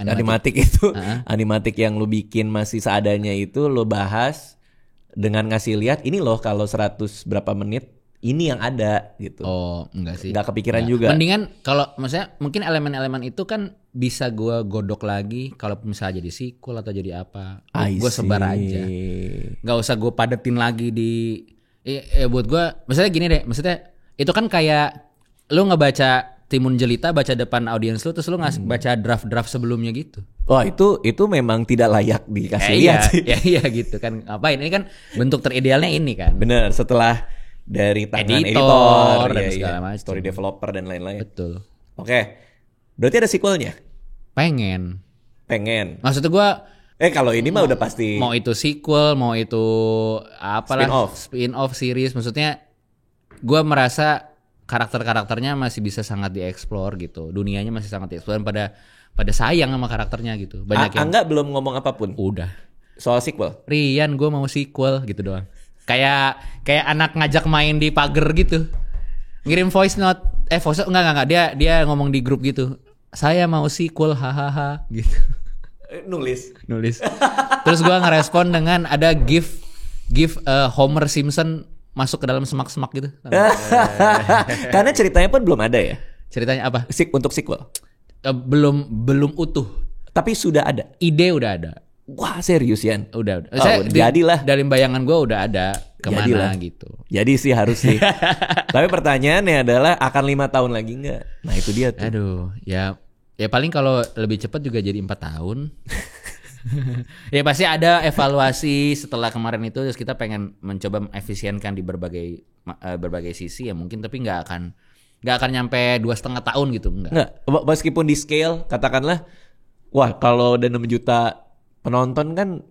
animatik itu animatik yang lo bikin masih seadanya itu lo bahas dengan ngasih lihat ini loh kalau 100 berapa menit ini yang ada gitu. Enggak sih. Enggak kepikiran juga. Mendingan kalau maksudnya mungkin elemen-elemen itu kan bisa gue godok lagi kalau misalnya jadi sequel atau jadi apa. Gue sebar aja. Enggak usah gue padetin lagi di buat gue. Maksudnya gini deh, maksudnya itu kan kayak lu ngebaca Timun Jelita baca depan audiens lu, terus lu baca draft-draft sebelumnya gitu. Wah itu memang tidak layak dikasih lihat sih. Iya gitu kan. Ngapain? Ini kan bentuk teridealnya ini kan. Bener, setelah dari tangan editor dan segala macam, story developer dan lain-lain. Betul. Oke. Berarti ada sequelnya? Pengen. Maksud gua kalau ini mah udah pasti. Mau itu sequel, mau itu apalah spin-off series, maksudnya gua merasa karakter-karakternya masih bisa sangat dieksplor gitu. Dunianya masih sangat dieksplor, pada sayang sama karakternya gitu. Banyak yang Angga belum ngomong apapun. Udah. Soal sequel. Rian, gue mau sequel gitu doang. Kayak anak ngajak main di pagar gitu. Ngirim voice note. Voice note enggak. Dia ngomong di grup gitu. Saya mau sequel, hahaha gitu. Nulis. Terus gue ngerespon dengan ada gif Homer Simpson masuk ke dalam semak-semak gitu. Karena ceritanya pun belum ada ya. Ceritanya apa? Untuk sequel. Belum utuh. Tapi sudah ada. Ide udah ada. Wah, serius Yan? Udah. Jadilah. Dari bayangan gue udah ada kemana jadilah. Gitu. Jadi sih harus sih. Tapi pertanyaannya adalah akan 5 tahun lagi nggak? Nah itu dia tuh. Aduh, ya paling kalau lebih cepat juga jadi 4 tahun. Ya pasti ada evaluasi setelah kemarin itu, terus kita pengen mencoba mengefisienkan di berbagai sisi ya mungkin, tapi nggak akan nyampe 2,5 tahun gitu, enggak. Meskipun di scale katakanlah, wah kalau udah 6 juta penonton kan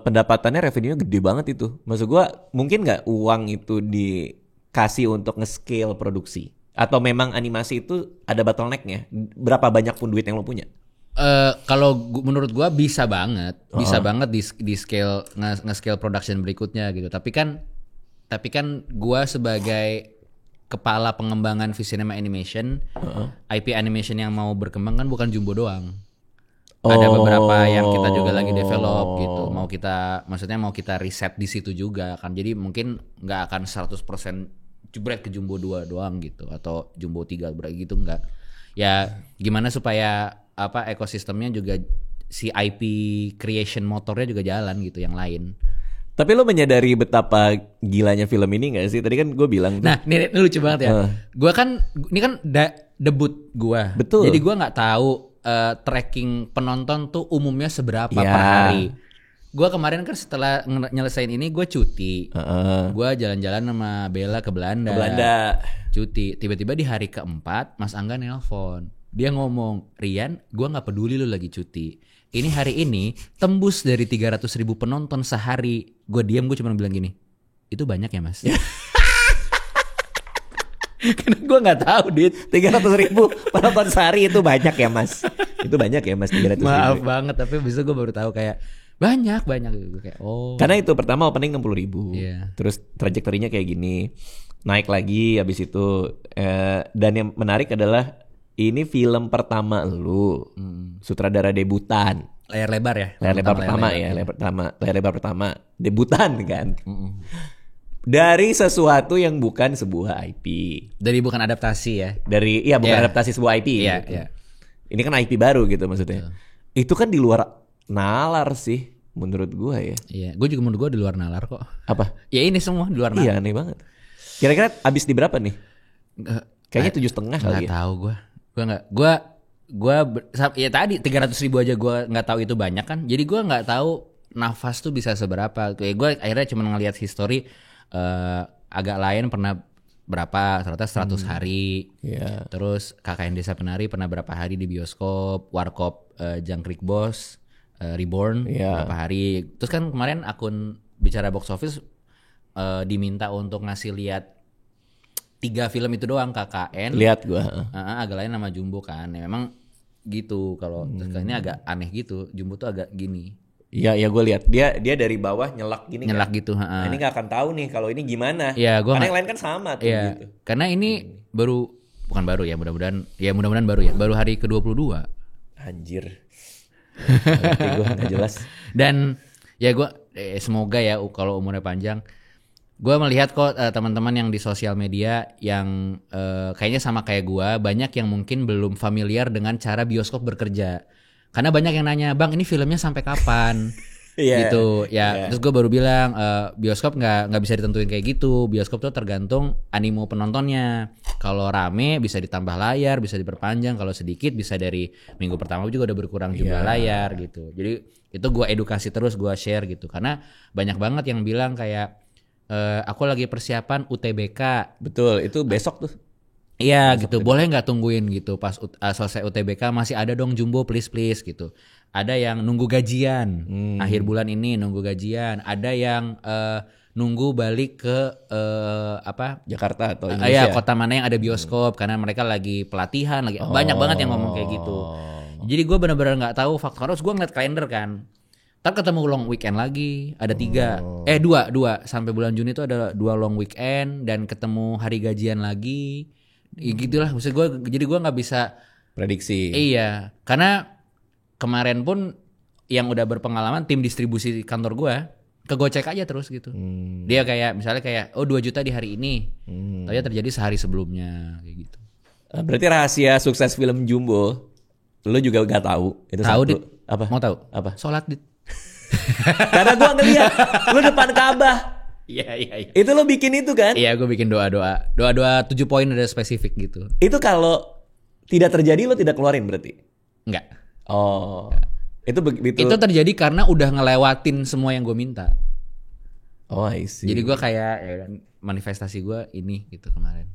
pendapatannya revenue gede banget itu. Maksud gua mungkin nggak uang itu dikasih untuk nge-scale produksi? Atau memang animasi itu ada bottleneck-nya? Berapa banyak pun duit yang lo punya? Kalau menurut gua bisa banget di scale nge-scale production berikutnya gitu. Tapi kan gua sebagai kepala pengembangan Visinema Animation, IP animation yang mau berkembang kan bukan Jumbo doang. Ada beberapa yang kita juga lagi develop gitu. Mau kita riset di situ juga kan. Jadi mungkin nggak akan 100% jebret ke Jumbo 2 doang gitu, atau Jumbo 3 gitu, enggak. Ya gimana supaya ekosistemnya juga, si IP creation motornya juga jalan gitu yang lain. Tapi lo menyadari betapa gilanya film ini gak sih? Tadi kan gue bilang tuh. Nah ini lucu banget ya. Gue kan, ini kan debut gue. Betul. Jadi gue gak tahu tracking penonton tuh umumnya seberapa per hari. Gue kemarin kan setelah nyelesain ini gue cuti. Gue jalan-jalan sama Bella ke Belanda. Cuti. Tiba-tiba di hari keempat Mas Angga nelpon. Dia ngomong, Rian, gue gak peduli lu lagi cuti. Ini hari ini tembus dari 300.000 penonton sehari. Gue diam, gue cuma bilang gini, itu banyak ya mas? Karena gue gak tahu Dit, 300.000 penonton sehari itu banyak ya mas? Itu banyak ya mas 300.000? Maaf banget, tapi abis itu gue baru tahu kayak banyak gitu. Kayak, Karena itu pertama opening 60.000, terus trajektorinya kayak gini, naik lagi abis itu. Dan yang menarik adalah ini film pertama lu, sutradara debutan. Layar lebar ya? Layar lebar pertama, debutan kan. Dari sesuatu yang bukan sebuah IP. Dari bukan adaptasi ya? Bukan adaptasi sebuah IP. Iya, gitu. Ini kan IP baru gitu maksudnya. Itu kan di luar nalar sih menurut gua ya. Iya, gue juga menurut gua di luar nalar kok. Apa? Ya ini semua di luar nalar. Iya, aneh banget. Kira-kira abis di berapa nih? Kayaknya 7,5 kali ya. Nggak tahu gue ya tadi 300.000 aja gue nggak tahu itu banyak kan. Jadi gue nggak tahu nafas tuh bisa seberapa. Kayak gue akhirnya cuma ngelihat history agak lain pernah berapa, ternyata 100 hari. Terus KKN Desa Penari pernah berapa hari di bioskop. Warkop Jangkrik Bos Reborn berapa hari. Terus kan kemarin akun Bicara Box Office diminta untuk ngasih lihat 3 film itu doang, KKN. Lihat gua. Agak lain sama Jumbo kan. Ya memang gitu, kalau ini agak aneh gitu. Jumbo tuh agak gini. Iya gue lihat dia dari bawah nyelak gini. Nyelak kan? Gitu. Nah, ini nggak akan tahu nih kalau ini gimana. Ya, karena yang lain kan sama tuh. Gitu. Karena ini bukan baru ya, mudah-mudahan baru ya. Baru hari ke-22. Anjir. Ngerti gue nggak jelas. Dan ya gue semoga ya kalau umurnya panjang. Gue melihat kok teman-teman yang di sosial media yang kayaknya sama kayak gue, banyak yang mungkin belum familiar dengan cara bioskop bekerja. Karena banyak yang nanya, bang ini filmnya sampai kapan? Gitu ya. Terus gue baru bilang bioskop nggak bisa ditentuin kayak gitu. Bioskop tuh tergantung animo penontonnya. Kalau rame bisa ditambah layar, bisa diperpanjang. Kalau sedikit bisa dari minggu pertama juga udah berkurang jumlah layar gitu. Jadi itu gue edukasi terus, gue share gitu. Karena banyak banget yang bilang kayak aku lagi persiapan UTBK. Betul, itu besok tuh. Iya gitu, boleh nggak tungguin gitu pas selesai UTBK masih ada dong Jumbo please gitu. Ada yang nunggu gajian akhir bulan ini nunggu gajian. Ada yang nunggu balik ke Jakarta atau Indonesia. Kota mana yang ada bioskop karena mereka lagi pelatihan lagi. Banyak banget yang ngomong kayak gitu. Jadi gue benar-benar nggak tahu faktor. Terus gue ngeliat kalender kan. Ntar ketemu long weekend lagi, ada 3, 2 sampai bulan Juni itu ada 2 long weekend dan ketemu hari gajian lagi, gitulah. Maksud gue, jadi gue nggak bisa prediksi. Iya, karena kemarin pun yang udah berpengalaman tim distribusi kantor gue kegocek aja terus gitu. Dia kayak misalnya kayak 2 juta di hari ini, tapi terjadi sehari sebelumnya kayak gitu. Berarti rahasia sukses film Jumbo lo juga gak tahu. Itu tahu Dit? Apa? Mau tahu? Apa? Sholat Dit. Karena gua ngeliat lo depan Ka'bah. Iya. Itu lo bikin itu kan? Iya, gue bikin doa 7 poin ada spesifik gitu. Itu kalau tidak terjadi lo tidak keluarin berarti? Enggak. Oh. Itu begitu. Itu terjadi karena udah ngelewatin semua yang gue minta. Oh, I see. Jadi gue kayak ya, manifestasi gue ini gitu kemarin.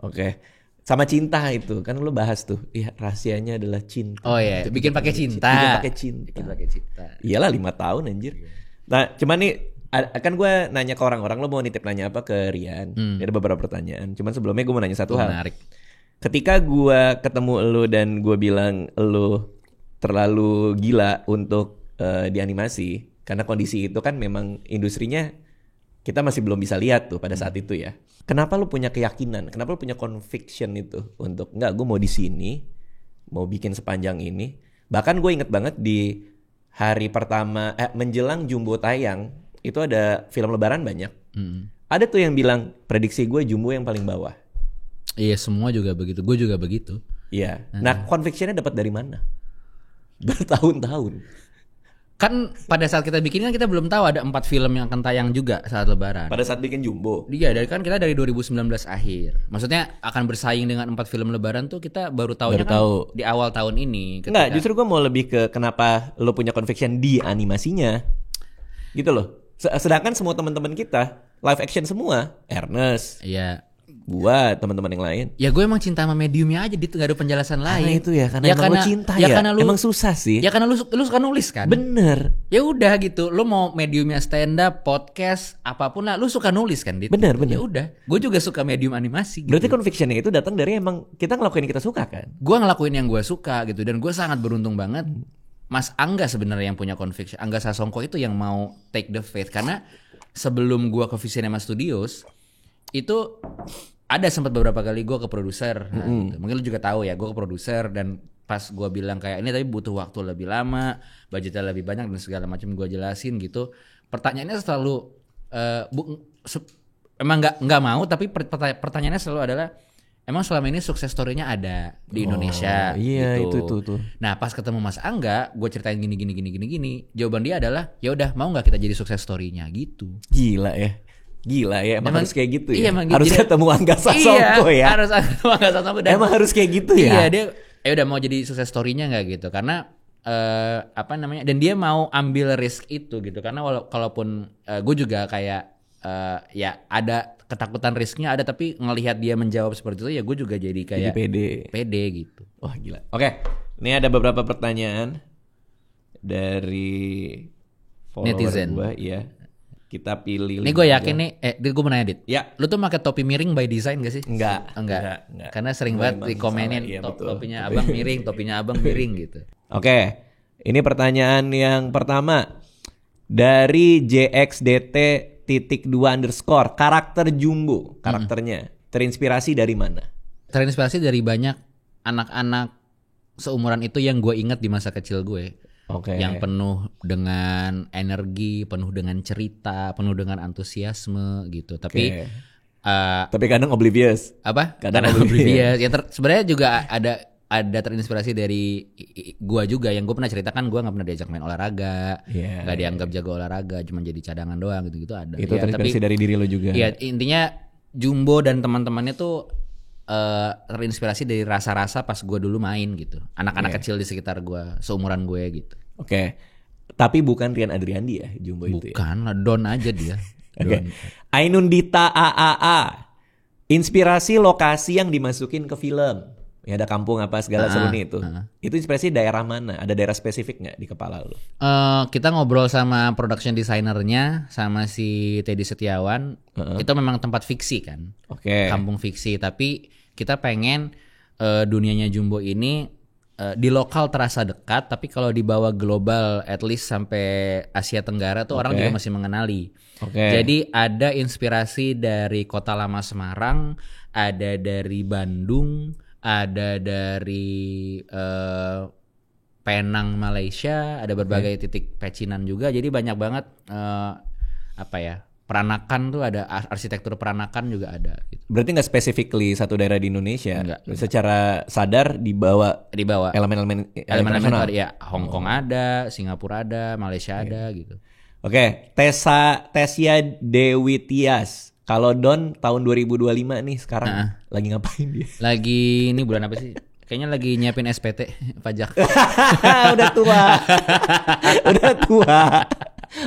Oke. Sama cinta itu kan lo bahas tuh. Iya, rahasianya adalah cinta. Oh iya, bikin pakai cinta. Bikin pakai cinta. Iyalah 5 tahun anjir. Nah, cuman nih kan gue nanya ke orang-orang, lo mau nitip nanya apa ke Rian? Ada beberapa pertanyaan. Cuman sebelumnya gue mau nanya satu hal. Menarik. Ketika gue ketemu lo dan gue bilang lo terlalu gila untuk di animasi, karena kondisi itu kan memang industrinya kita masih belum bisa lihat tuh pada saat itu ya. Kenapa lu punya keyakinan? Kenapa lu punya conviction itu untuk enggak, gue mau di sini, mau bikin sepanjang ini. Bahkan gue inget banget di hari pertama menjelang Jumbo tayang itu ada film Lebaran banyak. Ada tuh yang bilang prediksi gue Jumbo yang paling bawah. Iya, semua juga begitu. Gue juga begitu. Iya. Nah, convictionnya dapat dari mana? Bertahun-tahun. Kan pada saat kita bikin kan kita belum tahu ada 4 film yang akan tayang juga saat Lebaran. Pada saat bikin Jumbo. Iya, kan kita dari 2019 akhir. Maksudnya akan bersaing dengan 4 film Lebaran tuh kita baru tahu di awal tahun ini. Enggak, justru gue mau lebih ke kenapa lo punya conviction di animasinya. Gitu loh. Sedangkan semua teman-teman kita live action semua. Ernest. Iya. Gua, teman-teman yang lain. Ya gue emang cinta sama mediumnya aja, Dit, gak ada penjelasan lain. Karena itu ya, karena emang lo cinta ya. Emang susah sih. Ya karena lu suka nulis kan. Bener. Ya udah gitu, lu mau mediumnya stand up, podcast, apapun lah, lu suka nulis kan, Dit. Bener. Ya udah, gue juga suka medium animasi. Gitu. Berarti convictionnya itu datang dari emang kita ngelakuin yang kita suka kan? Gue ngelakuin yang gue suka gitu, dan gue sangat beruntung banget. Mas Angga sebenarnya yang punya conviction. Angga Sasongko itu yang mau take the faith, karena sebelum gue ke Visinema Studios itu ada sempat beberapa kali gue ke produser, gitu. Mungkin lu juga tahu ya, gue ke produser dan pas gue bilang kayak ini tapi butuh waktu lebih lama, budgetnya lebih banyak dan segala macam gue jelasin gitu. Pertanyaannya selalu emang nggak mau, tapi pertanyaannya selalu adalah emang selama ini sukses story-nya ada di Indonesia. Iya, gitu. itu. Nah pas ketemu Mas Angga, gue ceritain gini, jawaban dia adalah ya udah mau nggak kita jadi sukses story-nya gitu. Gila ya, emang harus kayak gitu ya. Iya, harus ketemu Angga Sasongko ya. Harus ketemu Angga Sasongko. Emang harus kayak gitu ya. Iya, dia udah mau jadi sukses story-nya nggak gitu, karena dan dia mau ambil risk itu gitu, karena kalaupun gue juga kayak ya ada ketakutan risknya ada, tapi ngelihat dia menjawab seperti itu ya gue juga jadi kayak pede gitu. Wah gila. Oke, ini ada beberapa pertanyaan dari netizen gue, iya. Kita pilih. Ini gue yakin nih, gue mau nanya Dit. Ya. Lu tuh pakai topi miring by design gak sih? Enggak. Karena sering banget dikomenin topinya abang miring, topinya abang miring gitu. Oke, ini pertanyaan yang pertama dari JXDT_2_ karakter Jumbo, karakternya terinspirasi dari mana? Terinspirasi dari banyak anak-anak seumuran itu yang gue ingat di masa kecil gue. Yang penuh dengan energi, penuh dengan cerita, penuh dengan antusiasme gitu. Tapi kadang oblivious. Apa? Kadang oblivious. Ya sebenarnya juga ada terinspirasi dari gua juga, yang gue pernah ceritakan gue nggak pernah diajak main olahraga, nggak dianggap jago olahraga, cuma jadi cadangan doang gitu ada. Itu terinspirasi dari diri lo juga. Iya, intinya Jumbo dan teman-temannya tuh terinspirasi dari rasa-rasa pas gue dulu main gitu. Anak-anak kecil di sekitar gue, seumuran gue gitu. Oke. Tapi bukan Rian Adriandi ya Jumbo itu ya? Bukan lah, Don aja dia. Oke. Ainundita AAA. Inspirasi lokasi yang dimasukin ke film. Ya ada kampung apa segala serunya itu. Itu inspirasi daerah mana? Ada daerah spesifik nggak di kepala lo? Kita ngobrol sama production designernya, sama si Teddy Setiawan. Itu memang tempat fiksi kan. Oke. Kampung fiksi, tapi kita pengen dunianya Jumbo ini di lokal terasa dekat, tapi kalau dibawa global, at least sampai Asia Tenggara tuh orang juga masih mengenali. Jadi ada inspirasi dari Kota Lama Semarang, ada dari Bandung, ada dari Penang Malaysia, ada berbagai titik pecinan juga. Jadi banyak banget peranakan tuh ada, arsitektur peranakan juga ada gitu. Berarti nggak specifically satu daerah di Indonesia. Enggak. Secara sadar dibawa elemen-elemen internasional. Ya, Hong Kong ada, Singapura ada, Malaysia ada gitu. Oke, Tesya Dewi Tias. Kalau Don tahun 2025 nih sekarang lagi ngapain dia? Lagi ini bulan apa sih? Kayaknya lagi nyiapin SPT pajak.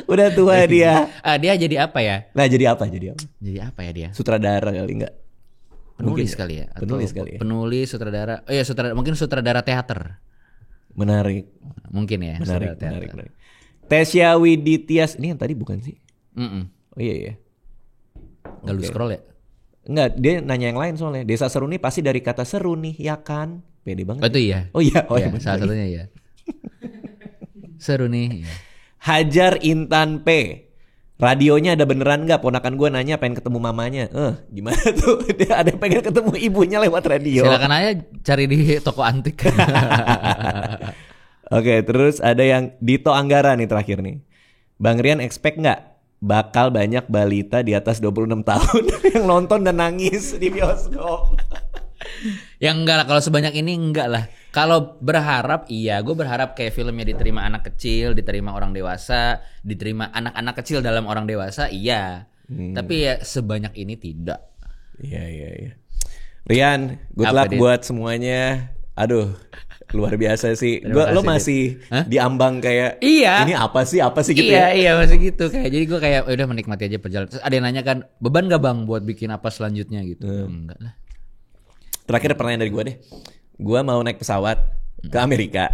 Udah tua dia. Dia jadi apa ya? Nah, jadi apa ya dia? Sutradara kali enggak? Penulis kali ya? Penulis, sutradara. Oh ya, mungkin sutradara teater. Menarik. Mungkin ya. Menarik. Tesya Widitias, ini yang tadi bukan sih? Oh iya. Nggak lu scroll ya? Enggak, dia nanya yang lain soalnya. Desa seru nih pasti dari kata seru nih, ya kan? Pede banget. Oh itu iya. Oh iya. Salah satunya ya. Seru nih. Ya. Hajar Intan P. Radionya ada beneran nggak? Ponakan gue nanya pengen ketemu mamanya. Gimana tuh? Dia ada pengen ketemu ibunya lewat radio. Silakan aja cari di toko antik. Oke, terus ada yang Dito Anggara nih terakhir nih. Bang Rian expect nggak bakal banyak balita di atas 26 tahun yang nonton dan nangis di bioskop? Yang enggak lah, kalau sebanyak ini enggak lah. Kalau berharap, iya, gue berharap kayak filmnya diterima anak kecil, diterima orang dewasa, diterima anak-anak kecil dalam orang dewasa, iya. Tapi ya sebanyak ini tidak. Iya. Rian, good luck buat semuanya. Aduh, luar biasa sih. Lo masih diambang kayak ini apa sih gitu ya? Iya masih gitu kayak. Jadi gue kayak udah menikmati aja perjalanan. Terus ada yang nanya kan, beban gak bang buat bikin apa selanjutnya gitu? Enggak lah. Terakhir pertanyaan dari gue deh. Gue mau naik pesawat ke Amerika.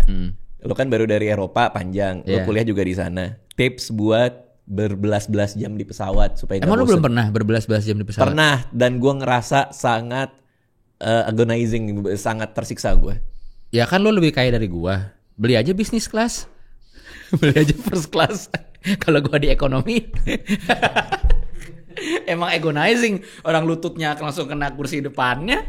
Lo kan baru dari Eropa panjang. Lo kuliah juga di sana. Tips buat berbelas-belas jam di pesawat supaya Emang lo belum pernah berbelas-belas jam di pesawat? Pernah, dan gue ngerasa sangat agonizing, sangat tersiksa gue. Ya kan lo lebih kaya dari gue. Beli aja bisnis class. Beli aja first class. Kalau gue di ekonomi. Emang agonizing, orang lututnya langsung kena kursi depannya.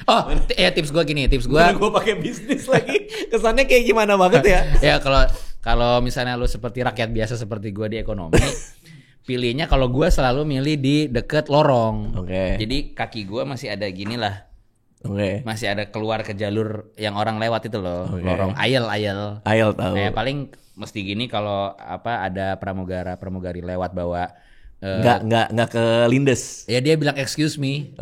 Oh, tips gue gini, gue pakai bisnis lagi, kesannya kayak gimana banget ya? Ya kalau misalnya lu seperti rakyat biasa seperti gue di ekonomi, pilihnya kalau gue selalu milih di deket lorong. Jadi kaki gue masih ada gini lah. Masih ada keluar ke jalur yang orang lewat itu loh, lorong aisle tahu. Paling mesti gini kalau ada pramugari lewat bawa. Nggak ke lindes. Ya dia bilang excuse me.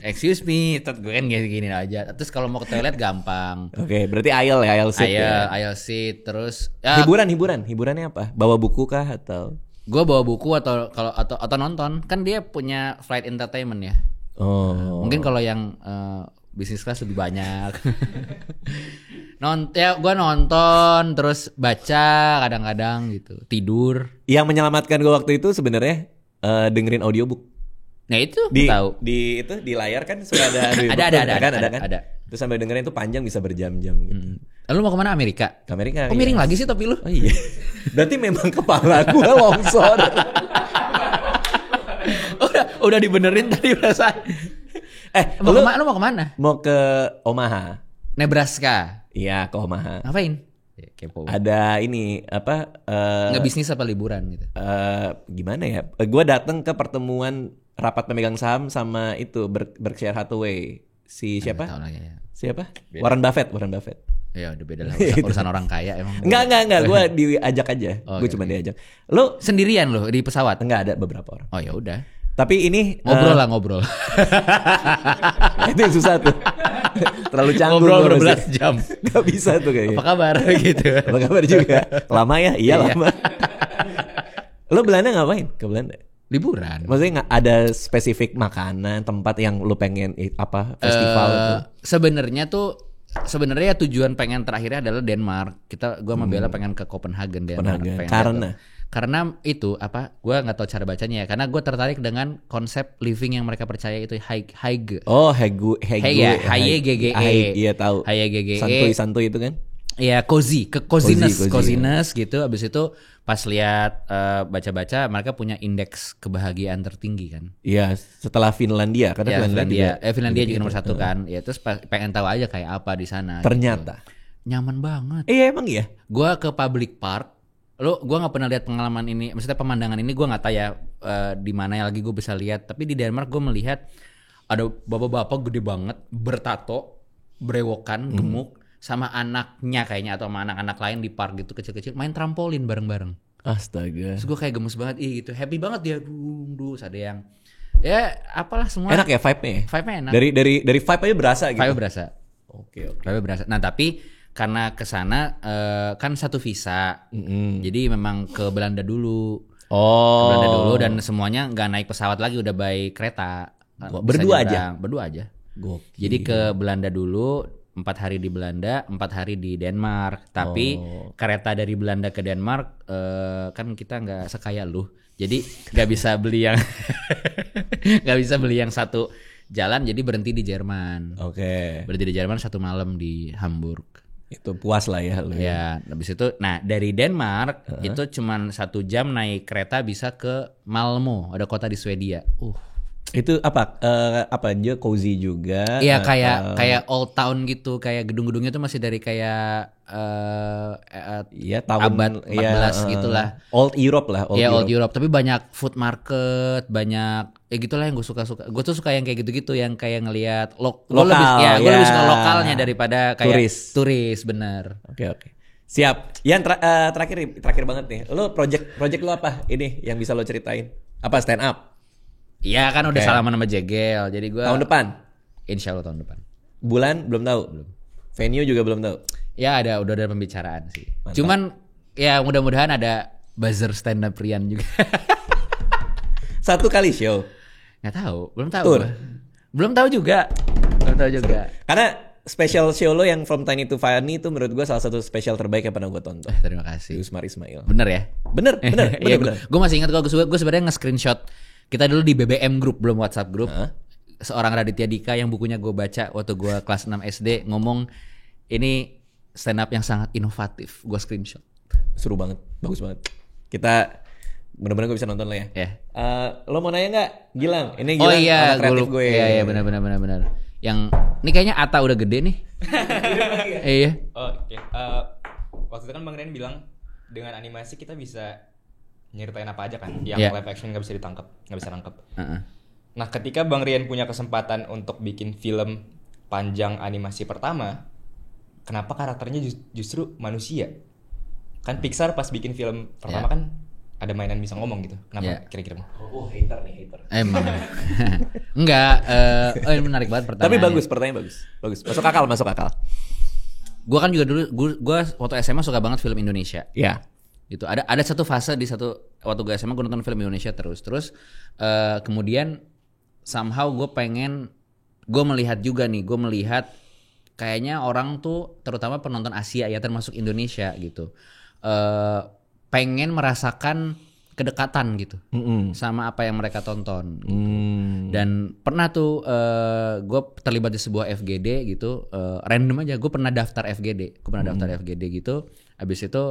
Excuse me. Terus gue kan gini aja. Terus kalau mau ke toilet gampang. Berarti aisle seat. Aisle seat. Terus hiburannya apa? Bawa buku kah atau? Gue bawa buku atau nonton. Kan dia punya flight entertainment ya. Mungkin kalau yang bisnis kelas lebih banyak. Gue nonton terus baca kadang-kadang gitu, tidur. Yang menyelamatkan gue waktu itu sebenarnya dengerin audiobook. Nah itu tahu di layar kan sudah ada ada. Terus sambil dengerin itu panjang bisa berjam-jam gitu. Lalu mau kemana? Amerika? Ke Amerika. Miring lagi sih tapi lu? Oh iya. Berarti memang kepala gue longsor. udah dibenerin tadi perasaan. Lu mau kemana? Mau ke Omaha, Nebraska. Iya, ke Omaha. Ngapain? Kepo. Ada ini nggak bisnis apa liburan gitu? Gimana ya? Gue datang ke pertemuan rapat pemegang saham sama itu Berkshire Hathaway. Siapa? Siapa? Beda. Warren Buffett. Ya udah beda lah urusan orang kaya emang. Enggak, gue diajak aja. Gue cuma diajak. Lu sendirian lo di pesawat? Enggak, ada beberapa orang. Oh ya udah. Tapi ini ngobrol. Itu yang susah tuh. Terlalu canggung ngobrol berbelas jam. Gak bisa tuh kayaknya. Apa kabar gitu. Apa kabar juga. Lama ya? Iya lama. Lo Belanda ngapain ke Belanda? Liburan. Maksudnya nggak ada spesifik makanan, tempat yang lo pengen festival itu? Sebenarnya tujuan pengen terakhirnya adalah Denmark. Gua sama Bella pengen ke Copenhagen, Denmark. Karena itu apa? Gue nggak tahu cara bacanya ya. Karena gue tertarik dengan konsep living yang mereka percaya itu Haige. Oh, Hege. Iya tahu. Haye Santuy itu kan? Iya, coziness gitu. Abis itu pas lihat baca-baca, mereka punya indeks kebahagiaan tertinggi kan. Iya, setelah Finlandia. Karena Finlandia juga nomor 1 kan. Ya terus pengen tahu aja kayak apa di sana. Ternyata gitu. Nyaman banget. Iya emang iya. Gue ke public park. Gue nggak pernah lihat pengalaman ini, maksudnya pemandangan ini gue nggak tahu ya di mana lagi gue bisa lihat. Tapi di Denmark gue melihat ada bapak-bapak gede banget bertato, brewokan, gemuk, sama anaknya kayaknya atau sama anak-anak lain di park gitu kecil-kecil main trampolin bareng-bareng. Astaga. Terus gue kayak gemes banget, gitu, happy banget dia, ada yang ya apalah semua. Enak ya vibe-nya. Vibe-nya enak. Dari vibe aja berasa gitu. Vibe berasa. Oke. Vibe berasa. Nah tapi karena kesana kan satu visa, jadi memang ke Belanda dulu. Ke Belanda dulu dan semuanya nggak naik pesawat lagi, udah by kereta. Berdua aja. Gokil. Jadi ke Belanda dulu, 4 hari di Belanda, 4 hari di Denmark. Tapi kereta dari Belanda ke Denmark kan kita nggak sekaya lu, jadi nggak bisa beli yang satu jalan. Jadi berhenti di Jerman. Oke. Berhenti di Jerman 1 malam di Hamburg. Itu puas lah ya lu. Ya, habis itu nah dari Denmark itu cuman 1 jam naik kereta bisa ke Malmö, ada kota di Swedia. Itu apa aja cozy juga. Iya, kayak old town gitu, kayak gedung-gedungnya tuh masih dari kayak tahun abad 14 gitulah. Old Europe lah, Old Europe, tapi banyak food market, banyak gitulah yang gue suka. Gue tuh suka yang kayak gitu-gitu, yang kayak ngelihat lokal. Gue lebih suka lokalnya daripada kayak turis bener. Oke. Siap. Yang terakhir banget nih. Lo project lo apa? Ini yang bisa lo ceritain. Apa stand up? Iya kan udah salaman sama Jegel. Jadi gue tahun depan. Insya Allah tahun depan. Bulan belum tahu. Belum. Venue juga belum tahu. Ya udah ada pembicaraan sih. Mantap. Cuman ya mudah-mudahan ada buzzer stand up Rian juga. 1 kali show. Nggak tahu, belum tahu. Belum tahu juga. Karena special show lo yang From Tiny to Funny itu menurut gue salah satu special terbaik yang pernah gue tonton. Terima kasih. Usmar Ismail. Bener ya? Bener. Gue masih ingat gue sebenarnya nge-screenshot. Kita dulu di BBM group, belum WhatsApp group. Seorang Raditya Dika yang bukunya gue baca waktu gue kelas 6 SD ngomong ini stand up yang sangat inovatif. Gue screenshot. Seru banget, bagus banget. Kita benar-benar gue bisa nonton lah ya. Lo mau nanya nggak, Gilang? Ini Gilang anak kreatif gue. Iya benar. Yang ini kayaknya Ata udah gede nih. Iya. Oke. Waktu itu kan Bang Rian bilang dengan animasi kita bisa nyeritain apa aja kan, yang live action nggak bisa nangkep. Nah, ketika Bang Rian punya kesempatan untuk bikin film panjang animasi pertama, kenapa karakternya justru manusia? Kan Pixar pas bikin film pertama kan ada mainan bisa ngomong gitu. Kenapa kira-kira? Hater nih. Emang. Enggak. Ini menarik banget pertanyaannya. Tapi pertanyaan bagus. Masuk akal. Gue kan juga dulu, gue waktu SMA suka banget film Indonesia. Iya. Gitu. Ada satu fase waktu gue SMA gue nonton film Indonesia terus kemudian somehow gue melihat kayaknya orang tuh terutama penonton Asia ya termasuk Indonesia gitu pengen merasakan kedekatan gitu sama apa yang mereka tonton gitu. Dan pernah tuh gue terlibat di sebuah FGD gitu, random aja gue pernah daftar FGD gitu. Habis itu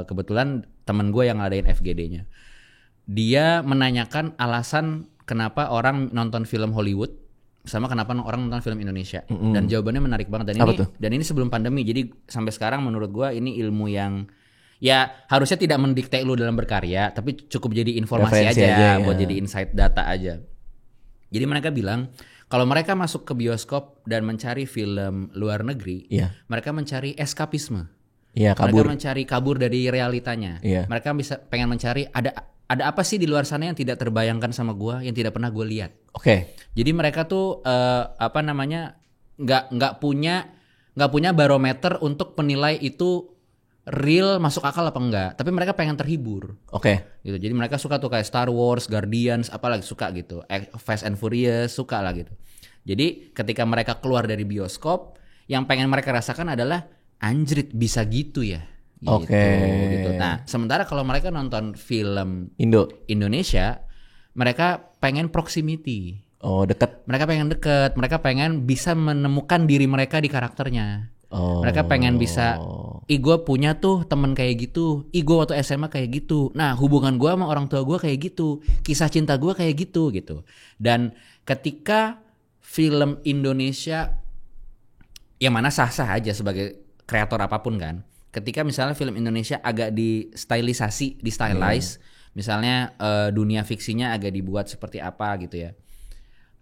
kebetulan teman gue yang ngadain FGD-nya, dia menanyakan alasan kenapa orang nonton film Hollywood sama kenapa orang nonton film Indonesia. Dan jawabannya menarik banget. Dan ini sebelum pandemi, jadi sampai sekarang menurut gue ini ilmu yang ya harusnya tidak mendikte lu dalam berkarya, tapi cukup jadi informasi aja buat jadi insight data aja. Jadi mereka bilang kalau mereka masuk ke bioskop dan mencari film luar negeri, mereka mencari eskapisme. Mereka mencari kabur dari realitanya. Mereka pengen mencari ada apa sih di luar sana yang tidak terbayangkan sama gua, yang tidak pernah gua lihat. Jadi mereka tuh nggak punya barometer untuk menilai itu real, masuk akal apa enggak, tapi mereka pengen terhibur. Gitu. Jadi mereka suka tuh kayak Star Wars, Guardians, apalagi suka gitu. Fast and Furious suka lah gitu. Jadi ketika mereka keluar dari bioskop, yang pengen mereka rasakan adalah anjrit bisa gitu ya. gitu. Nah, sementara kalau mereka nonton film Indonesia, mereka pengen proximity. Dekat. Mereka pengen dekat, mereka pengen bisa menemukan diri mereka di karakternya. Mereka pengen bisa, gue punya tuh temen kayak gitu, gue waktu SMA kayak gitu. Nah, hubungan gue sama orang tua gue kayak gitu, kisah cinta gue kayak gitu. Dan ketika film Indonesia, yang mana sah-sah aja sebagai kreator apapun kan, ketika misalnya film Indonesia agak di stylize, misalnya dunia fiksinya agak dibuat seperti apa gitu ya.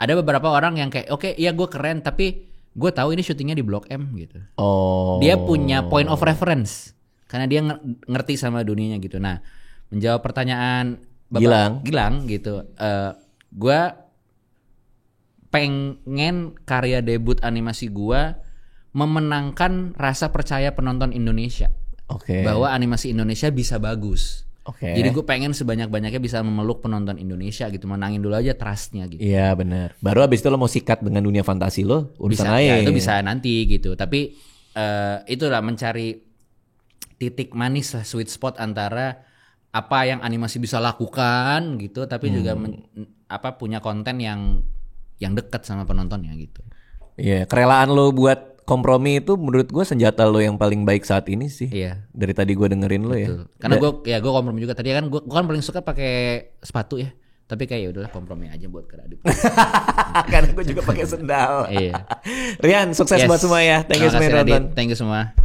Ada beberapa orang yang kayak, oke, ya gue keren, tapi gue tahu ini syutingnya di Blok M gitu. Dia punya point of reference karena dia ngerti sama dunianya gitu. Nah, menjawab pertanyaan Gilang gitu, gue pengen karya debut animasi gue memenangkan rasa percaya penonton Indonesia, bahwa animasi Indonesia bisa bagus. Jadi gue pengen sebanyak-banyaknya bisa memeluk penonton Indonesia gitu, menangin dulu aja trustnya gitu. Iya benar. Baru abis itu lo mau sikat dengan dunia fantasi lo, urusan bisa, aja. Ya, itu bisa nanti gitu. Tapi itulah mencari titik manis lah, sweet spot antara apa yang animasi bisa lakukan gitu, tapi juga punya konten yang dekat sama penontonnya gitu. Iya, kerelaan lo buat kompromi itu menurut gue senjata lo yang paling baik saat ini sih. Iya. Dari tadi gue dengerin lo ya. Karena gue kompromi juga. Tadi kan gue kan paling suka pakai sepatu ya. Tapi kayak udahlah kompromi aja buat Keradip. Karena gue juga pakai sendal. Iya. Rian, sukses buat semua ya. Thank you semua. Thank you semua.